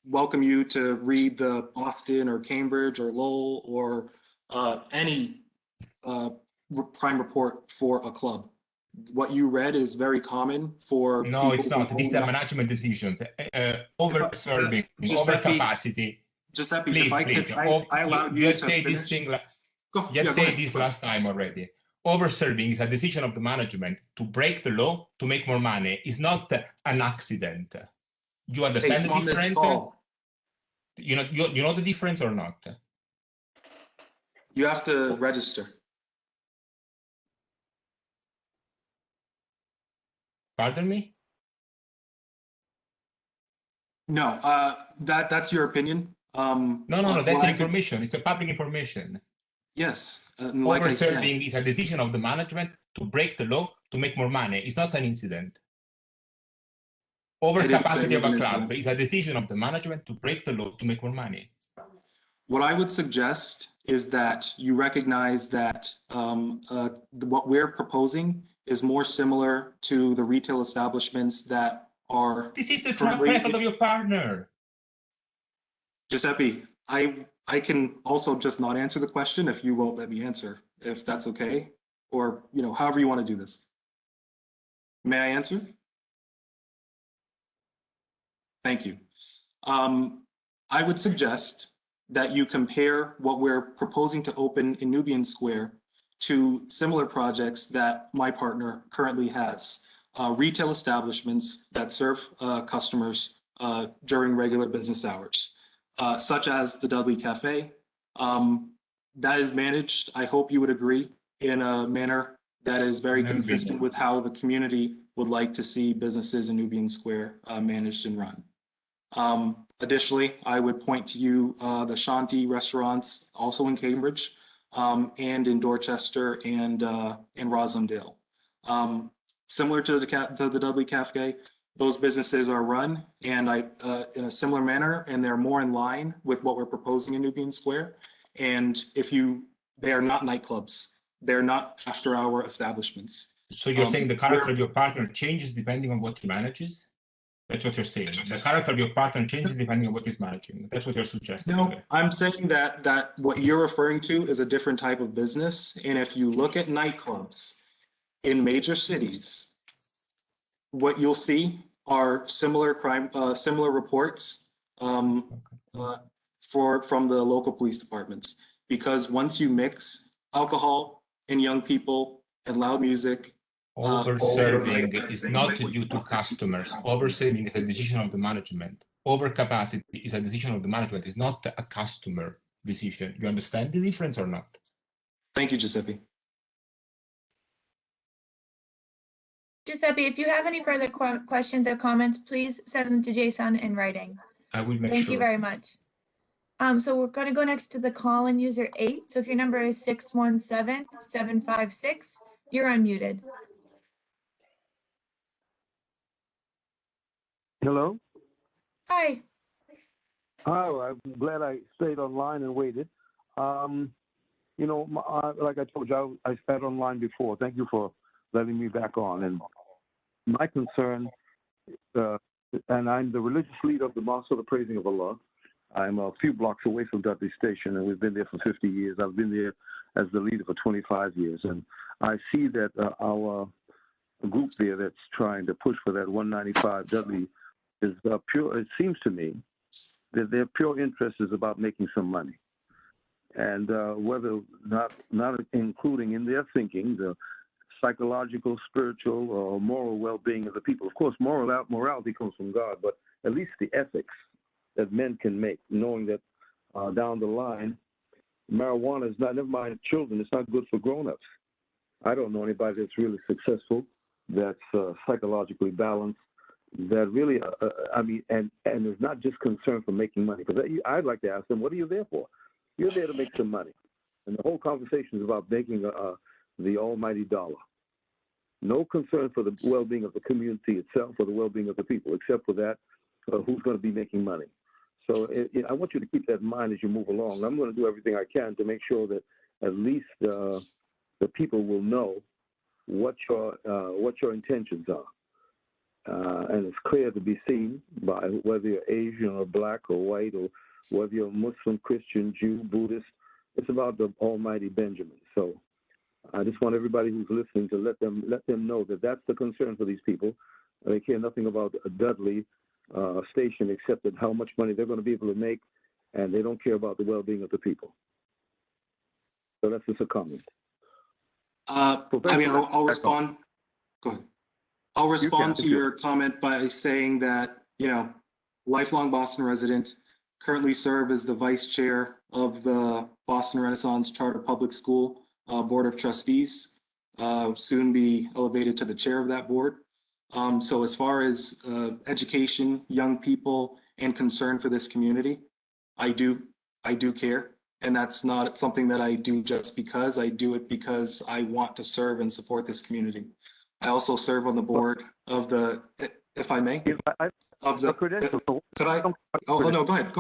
welcome you to read the Boston or Cambridge or Lowell or any crime report for a club. What you read is very common for. No, it's not. These are management decisions. Over-serving, overcapacity. Giuseppe, please, please. I allowed you have said this thing. You have said this last time already. Over-serving is a decision of the management to break the law to make more money. It's not an accident. You understand the difference? You know the difference or not? You have to register. Pardon me? No, that's your opinion. No, that's information. It's a public information. Yes. Like over-serving is a decision of the management to break the law to make more money. It's not an incident. Overcapacity of a club is a decision of the management to break the law to make more money. What I would suggest is that you recognize that what we're proposing is more similar to the retail establishments that are. This is the track record of your partner. Giuseppe, I can also just not answer the question if you won't let me answer, if that's okay, or however you want to do this. May I answer? Thank you. I would suggest that you compare what we're proposing to open in Nubian Square to similar projects that my partner currently has. Retail establishments that serve customers during regular business hours, such as the Dudley Cafe. That is managed, I hope you would agree, in a manner that is very consistent with how the community would like to see businesses in Nubian Square managed and run. Additionally, I would point to you the Shanti restaurants, also in Cambridge, and in Dorchester and in Roslindale. Similar to the Dudley Cafe, those businesses are run and in a similar manner, and they're more in line with what we're proposing in Nubian Square. And they are not nightclubs. They're not after-hour establishments. So you're saying the character of your partner changes depending on what he manages? That's what you're saying. The character of your partner changes depending on what he's managing. That's what you're suggesting. No, I'm saying that what you're referring to is a different type of business. And if you look at nightclubs in major cities, what you'll see are similar reports from the local police departments. Because once you mix alcohol and young people and loud music, over-serving is not due to customers. Over-serving is a decision of the management. Overcapacity is a decision of the management. It's not a customer decision. You understand the difference or not? Thank you, Giuseppe. Giuseppe, if you have any further questions or comments, please send them to Jason in writing. I will make Thank sure. you very much. So we're going to go next to the call-in user 8. So if your number is 617-756, you're unmuted. Hello? Hi. Hi, I'm glad I stayed online and waited. You know, like I told you, I sat online before. Thank you for letting me back on. And my concern, and I'm the religious leader of the Mosque of the Praising of Allah. I'm a few blocks away from Dudley Station, and we've been there for 50 years. I've been there as the leader for 25 years. And I see that our group there that's trying to push for that 195 Dudley is pure. It seems to me that their pure interest is about making some money. And whether not including in their thinking the psychological, spiritual, or moral well-being of the people. Of course, morality comes from God, but at least the ethics that men can make, knowing that down the line, marijuana is not, never mind children, it's not good for grown-ups. I don't know anybody that's really successful, that's psychologically balanced, that really, and is not just concerned for making money. Because I'd like to ask them, what are you there for? You're there to make some money. And the whole conversation is about making the almighty dollar. No concern for the well-being of the community itself or the well-being of the people, except for that, who's going to be making money. So I want you to keep that in mind as you move along. I'm going to do everything I can to make sure that at least the people will know what your intentions are. And it's clear to be seen by whether you're Asian or black or white or whether you're Muslim, Christian, Jew, Buddhist. It's about the almighty Benjamin. So I just want everybody who's listening to let them know that that's the concern for these people. They care nothing about a Dudley station except that how much money they're going to be able to make, and they don't care about the well-being of the people. So that's just a comment. I'll respond. Go ahead. I'll respond to your comment by saying that, lifelong Boston resident, currently serve as the vice chair of the Boston Renaissance Charter Public School Board of Trustees, soon be elevated to the chair of that board. So as far as education, young people, and concern for this community, I do care. And that's not something that I do just because. I do it because I want to serve and support this community. I also serve on the board of the, if I may, of the credentials. Could I? Oh no, go ahead.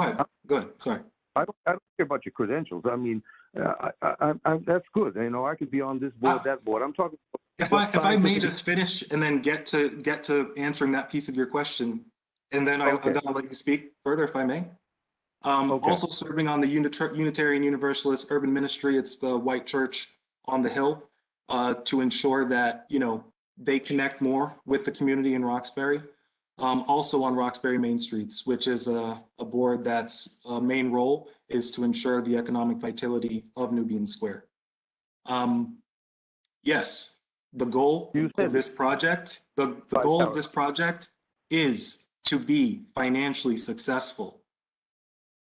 Sorry. I don't care about your credentials. I mean, that's good. I could be on this board, that board. I'm talking. If I may just finish and then get to answering that piece of your question, and then I'll let you speak further, if I may. Also serving on the Unitarian Universalist Urban Ministry. It's the white church on the hill, to ensure that they connect more with the community in Roxbury. Also on Roxbury Main Streets, which is a board that's main role is to ensure the economic vitality of Nubian Square. yes, the goal of this project, the goal of this project is to be financially successful.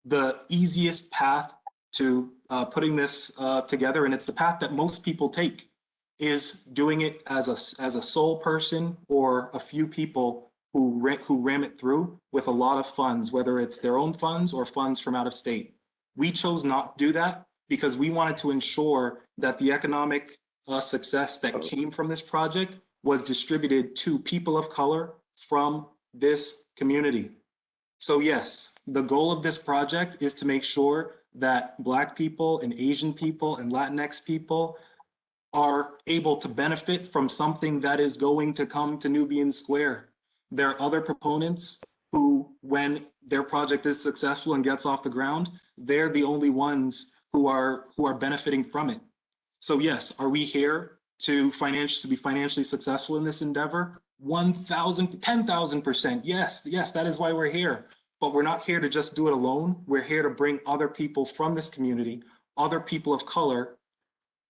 The easiest path to putting this together, and it's the path that most people take, is doing it as a sole person or a few people who ram it through with a lot of funds, whether it's their own funds or funds from out of state. We chose not to do that because we wanted to ensure that the economic success that came from this project was distributed to people of color from this community. So yes, the goal of this project is to make sure that Black people and Asian people and Latinx people are able to benefit from something that is going to come to Nubian Square. There are other proponents who, when their project is successful and gets off the ground, they're the only ones who are benefiting from it. So yes, are we here to be financially successful in this endeavor? 1,000, 10,000%. Yes, that is why we're here. But we're not here to just do it alone. We're here to bring other people from this community, other people of color,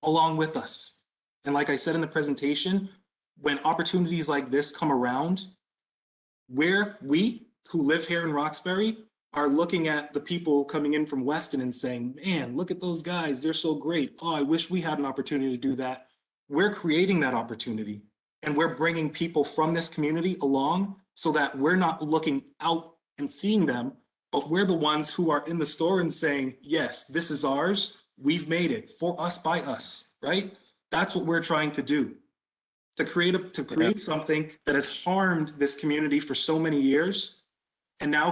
along with us. And like I said in the presentation, when opportunities like this come around, we who live here in Roxbury are looking at the people coming in from Weston and saying, man, look at those guys, they're so great. Oh, I wish we had an opportunity to do that. We're creating that opportunity, and we're bringing people from this community along so that we're not looking out and seeing them, but we're the ones who are in the store and saying, yes, this is ours. We've made it for us, by us, right? That's what we're trying to do, to create something that has harmed this community for so many years, and now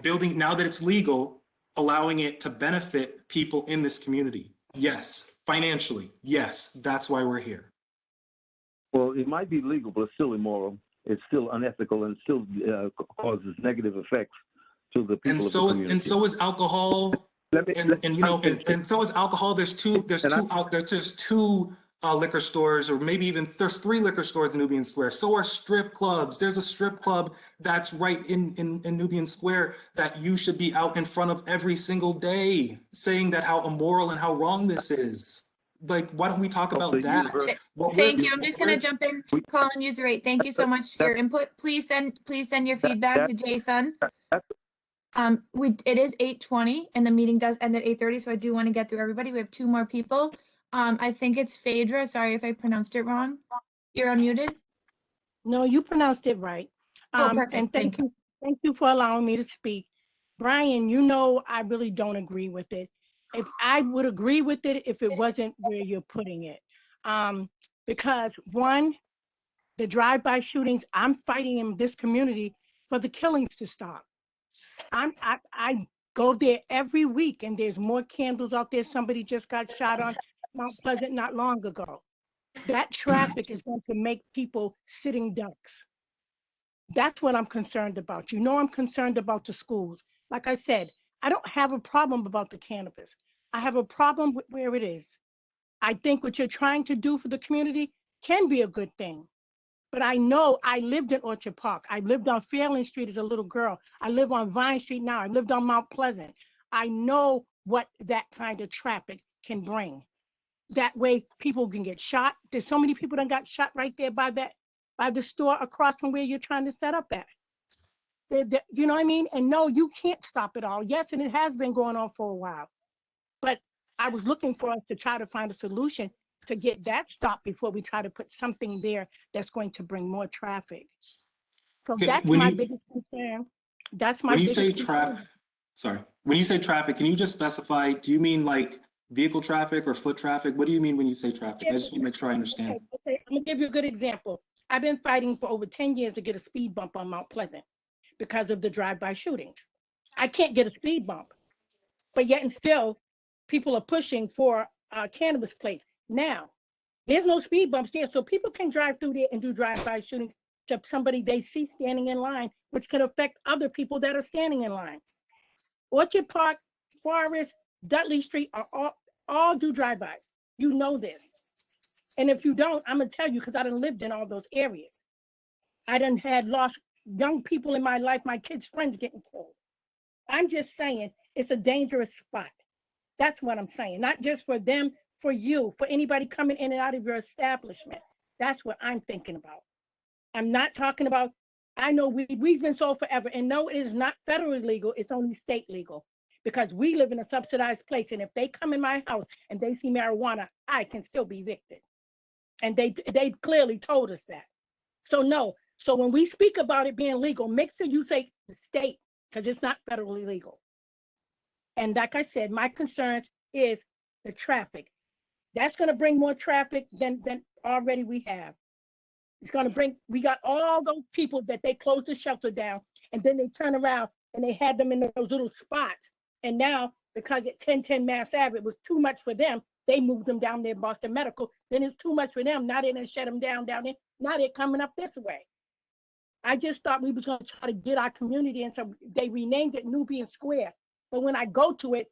building, now that it's legal, allowing it to benefit people in this community. Yes, financially, yes, that's why we're here. Well, it might be legal, but it's still immoral. It's still unethical, and still causes negative effects to the people of the community. And so is alcohol. And so is alcohol. There's two liquor stores, or maybe even there's 3 liquor stores in Nubian Square. So are strip clubs. There's a strip club that's right in Nubian Square that you should be out in front of every single day, saying that how immoral and how wrong this is. Like, why don't we talk about that? Thank you. I'm just gonna jump in. Colin, user 8, thank you so much for your input. Please send your feedback to Jason. It is 8:20 and the meeting does end at 8:30, so I do want to get through everybody. We have 2 more people. I think it's Phaedra. Sorry if I pronounced it wrong. You're unmuted. No, you pronounced it right. Perfect. And thank you for allowing me to speak. Brian, you know I really don't agree with it. If I would agree with it if it wasn't where you're putting it. Because one, the drive-by shootings, I'm fighting in this community for the killings to stop. I go there every week and there's more candles out there. Somebody just got shot on Mount Pleasant not long ago. That traffic is going to make people sitting ducks. That's what I'm concerned about. You know, I'm concerned about the schools. Like I said, I don't have a problem about the cannabis. I have a problem with where it is. I think what you're trying to do for the community can be a good thing. But I know I lived in Orchard Park. I lived on Fairland Street as a little girl. I live on Vine Street now. I lived on Mount Pleasant. I know what that kind of traffic can bring. That way people can get shot. There's so many people that got shot right there by the store across from where you're trying to set up at. You know what I mean? And no, you can't stop it all. Yes, and it has been going on for a while. But I was looking for us to try to find a solution to get that stopped before we try to put something there that's going to bring more traffic. So that's my biggest concern. That's my biggest concern. When you say traffic, sorry, when you say traffic, can you just specify, do you mean like vehicle traffic or foot traffic? What do you mean when you say traffic? I just want to make sure I understand. Okay. I'm gonna give you a good example. I've been fighting for over 10 years to get a speed bump on Mount Pleasant because of the drive-by shootings. I can't get a speed bump, but yet and still people are pushing for a cannabis place. Now, there's no speed bumps there, so people can drive through there and do drive-by shootings to somebody they see standing in line, which could affect other people that are standing in line. Orchard Park, Forest, Dudley Street are all do drive-bys. You know this. And if you don't, I'm gonna tell you because I done lived in all those areas. I done had lost young people in my life, my kids' friends getting killed. I'm just saying it's a dangerous spot. That's what I'm saying. Not just for them, for you, for anybody coming in and out of your establishment. That's what I'm thinking about. I'm not talking about, I know we've been sold forever, and no, it is not federally legal, it's only state legal. Because we live in a subsidized place, and if they come in my house and they see marijuana, I can still be evicted. And they clearly told us that. So no, so when we speak about it being legal, make sure you say the state, because it's not federally legal. And like I said, my concerns is the traffic. That's gonna bring more traffic than already we have. It's gonna bring, we got all those people that they closed the shelter down, and then they turn around and they had them in those little spots. And now, because at 1010 Mass Ave, it was too much for them, they moved them down there, Boston Medical. Then it's too much for them. Now they're gonna shut them down there. Now they're coming up this way. I just thought we was gonna try to get our community into, they renamed it Nubian Square. But when I go to it,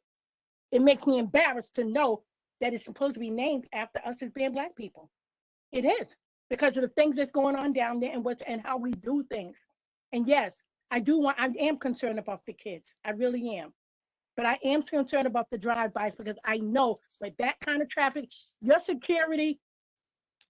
it makes me embarrassed to know that it's supposed to be named after us as being Black people. It is, because of the things that's going on down there and how we do things. And yes, I am concerned about the kids. I really am. But I am concerned about the drive-bys, because I know with that kind of traffic, your security,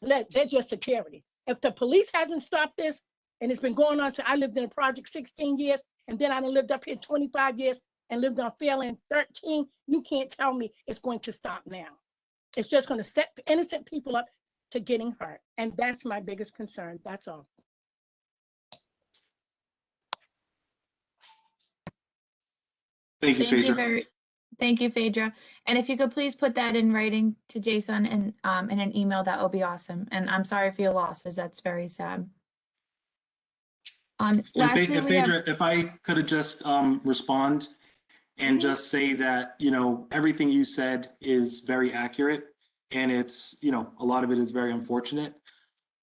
they're just security. If the police hasn't stopped this, and it's been going on, so I lived in a project 16 years, and then I done lived up here 25 years and lived on Fairland 13, you can't tell me it's going to stop now. It's just going to set innocent people up to getting hurt. And that's my biggest concern. That's all. Thank you, Phaedra. Thank you, Phaedra. And if you could please put that in writing to Jason and in an email, that would be awesome. And I'm sorry for your losses. That's very sad. Lastly, Phaedra, if I could just respond and just say that, everything you said is very accurate, and it's, a lot of it is very unfortunate.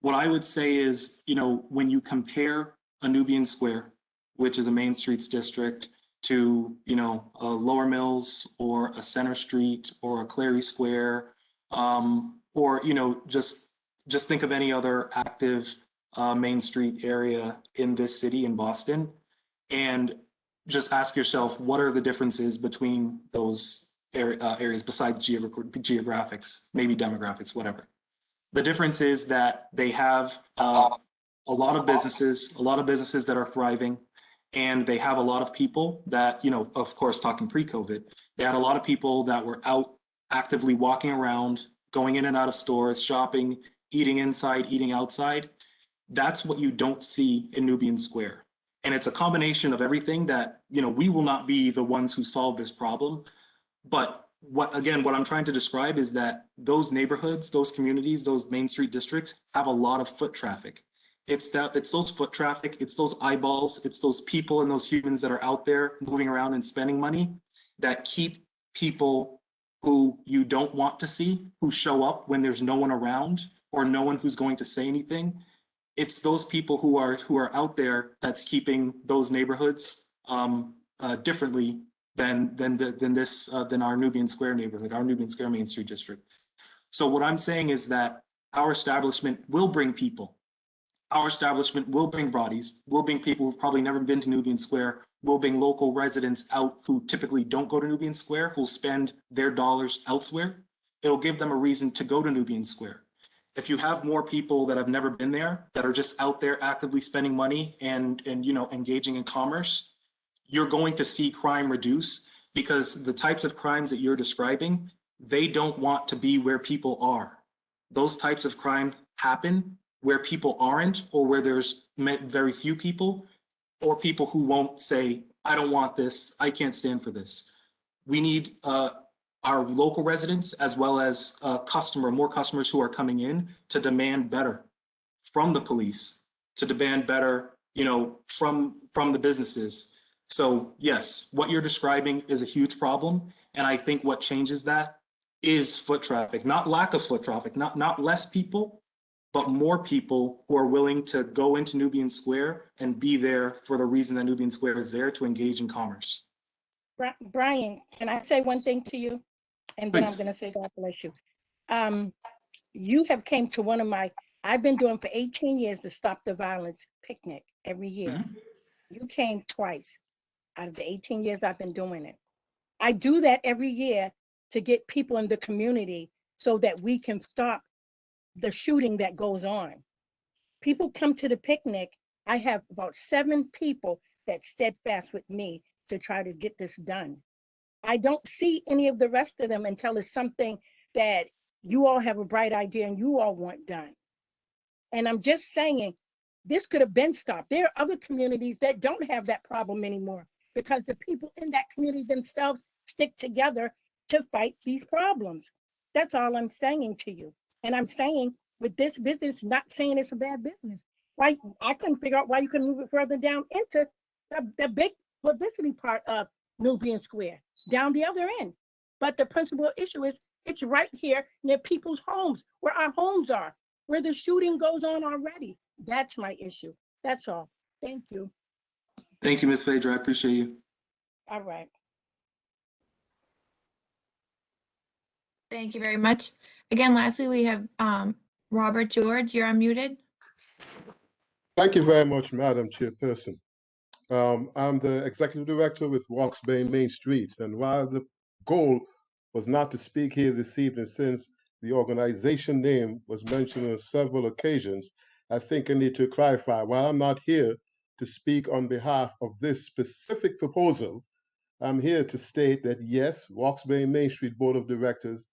What I would say is, when you compare a Nubian Square, which is a Main Streets district, to, a Lower Mills or a Center Street or a Clary Square, or, just think of any other active Main Street area in this city, in Boston, and just ask yourself, what are the differences between those areas besides geographics, maybe demographics, whatever. The difference is that they have a lot of businesses that are thriving, and they have a lot of people that, of course, talking pre-COVID, they had a lot of people that were out actively walking around, going in and out of stores, shopping, eating inside, eating outside. That's what you don't see in Nubian Square. And it's a combination of everything that, we will not be the ones who solve this problem. But what I'm trying to describe is that those neighborhoods, those communities, those Main Street districts have a lot of foot traffic. It's those foot traffic, it's those eyeballs, it's those people and those humans that are out there moving around and spending money that keep people who you don't want to see, who show up when there's no one around or no one who's going to say anything. It's those people who are out there that's keeping those neighborhoods differently than our Nubian Square neighborhood, our Nubian Square Main Street district. So what I'm saying is that our establishment will bring people. Our establishment will bring bodies, will bring people who've probably never been to Nubian Square, will bring local residents out who typically don't go to Nubian Square, who'll spend their dollars elsewhere. It'll give them a reason to go to Nubian Square. If you have more people that have never been there, that are just out there actively spending money and engaging in commerce, you're going to see crime reduce, because the types of crimes that you're describing, they don't want to be where people are. Those types of crime happen where people aren't, or where there's very few people, or people who won't say, I don't want this, I can't stand for this. We need our local residents, as well as more customers who are coming in, to demand better from the police, to demand better, from the businesses. So yes, what you're describing is a huge problem. And I think what changes that is foot traffic, not lack of foot traffic, not less people, but more people who are willing to go into Nubian Square and be there for the reason that Nubian Square is there, to engage in commerce. Brian, can I say one thing to you? And then Please. I'm going to say, God bless you. You have came to one of I've been doing for 18 years the Stop the Violence picnic every year. Mm-hmm. You came twice out of the 18 years I've been doing it. I do that every year to get people in the community so that we can stop the shooting that goes on. People come to the picnic. I have about 7 people that steadfast with me to try to get this done. I don't see any of the rest of them until it's something that you all have a bright idea and you all want done. And I'm just saying, this could have been stopped. There are other communities that don't have that problem anymore because the people in that community themselves stick together to fight these problems. That's all I'm saying to you. And I'm saying with this business, not saying it's a bad business. Why I couldn't figure out why you couldn't move it further down into the big publicity part of Nubian Square, down the other end. But the principal issue is it's right here near people's homes, where our homes are, where the shooting goes on already. That's my issue. That's all. Thank you. Thank you, Ms. Phaedra. I appreciate you. All right. Thank you very much. Again, lastly, we have Robert George. You're unmuted. Thank you very much, Madam Chairperson. I'm the Executive Director with Roxbury Main Streets, and while the goal was not to speak here this evening since the organization name was mentioned on several occasions, I think I need to clarify. While I'm not here to speak on behalf of this specific proposal, I'm here to state that yes, Roxbury Main Street Board of Directors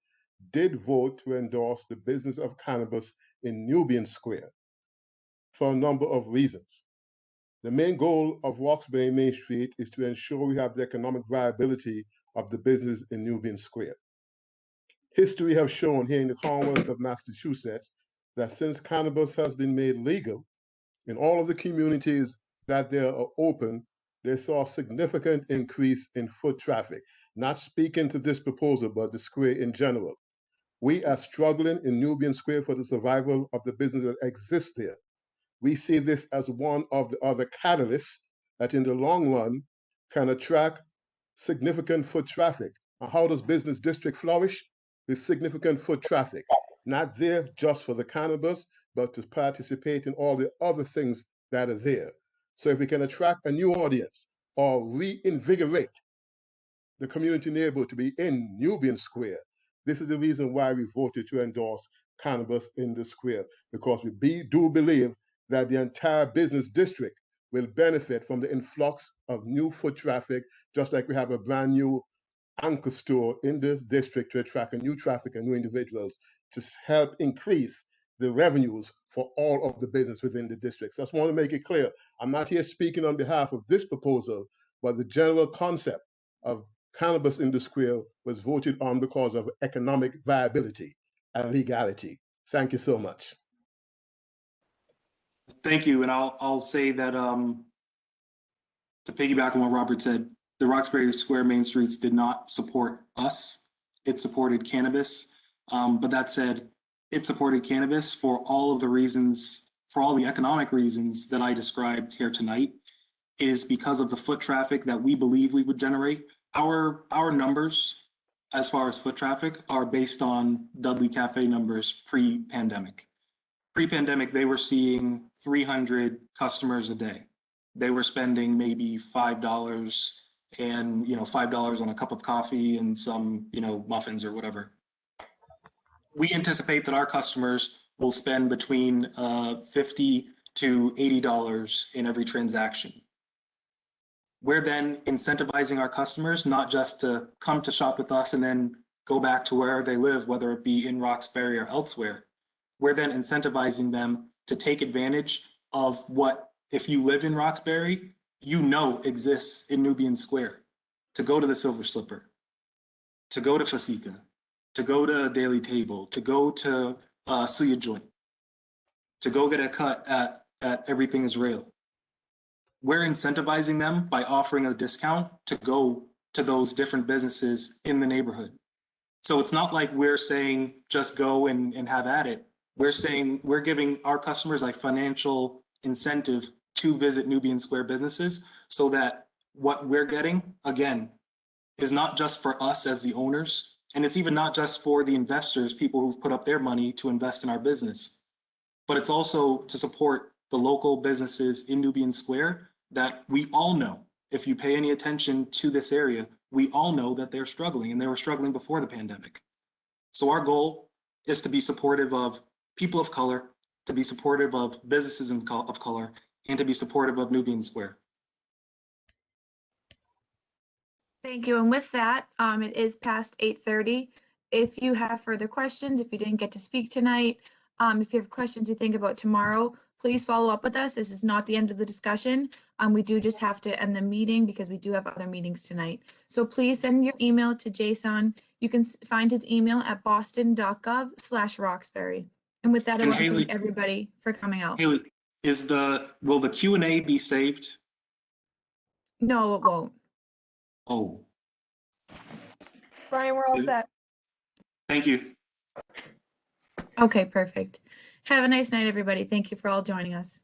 did vote to endorse the business of cannabis in Nubian Square for a number of reasons. The main goal of Roxbury Main Street is to ensure we have the economic viability of the business in Nubian Square. History has shown here in the Commonwealth of Massachusetts that since cannabis has been made legal in all of the communities that they are open, they saw a significant increase in foot traffic. Not speaking to this proposal, but the square in general. We are struggling in Nubian Square for the survival of the business that exists there. We see this as one of the other catalysts that in the long run can attract significant foot traffic. And how does business district flourish? With significant foot traffic. Not there just for the cannabis, but to participate in all the other things that are there. So if we can attract a new audience or reinvigorate the community neighborhood to be in Nubian Square, this is the reason why we voted to endorse cannabis in the square, because we do believe that the entire business district will benefit from the influx of new foot traffic, just like we have a brand new anchor store in this district to attract a new traffic and new individuals to help increase the revenues for all of the business within the district. So I just want to make it clear, I'm not here speaking on behalf of this proposal, but the general concept of cannabis in the square was voted on because of economic viability and legality. Thank you so much. Thank you, and I'll say that to piggyback on what Robert said, the Roxbury Square Main Streets did not support us. It supported cannabis, but that said, it supported cannabis for all of the reasons, for all the economic reasons that I described here tonight, is because of the foot traffic that we believe we would generate. Our numbers, as far as foot traffic, are based on Dudley Cafe numbers pre-pandemic. Pre-pandemic, they were seeing 300 customers a day. They were spending maybe $5 and $5 on a cup of coffee and some muffins or whatever. We anticipate that our customers will spend between $50 to $80 in every transaction. We're then incentivizing our customers not just to come to shop with us and then go back to where they live, whether it be in Roxbury or elsewhere. We're then incentivizing them to take advantage of what, if you live in Roxbury, exists in Nubian Square. To go to the Silver Slipper, to go to Fasika, to go to Daily Table, to go to Suya Joint, to go get a cut at Everything is Real. We're incentivizing them by offering a discount to go to those different businesses in the neighborhood. So it's not like we're saying just go and have at it. We're saying we're giving our customers a financial incentive to visit Nubian Square businesses so that what we're getting, again, is not just for us as the owners, and it's even not just for the investors, people who've put up their money to invest in our business, but it's also to support the local businesses in Nubian Square that we all know, if you pay any attention to this area, we all know that they're struggling, and they were struggling before the pandemic. So our goal is to be supportive of people of color, to be supportive of businesses of color, and to be supportive of Nubian Square. Thank you. And with that, it is past 8:30. If you have further questions, if you didn't get to speak tonight, if you have questions you think about tomorrow, please follow up with us. This is not the end of the discussion. We do just have to end the meeting because we do have other meetings tonight. So please send your email to Jason. You can find his email at boston.gov/Roxbury. And with that, I And want to Haley- thank everybody for coming out. Haley, will the Q&A be saved? No, it won't. Oh, Brian, we're all set. thank you. Okay, perfect. Have a nice night, everybody. Thank you for all joining us.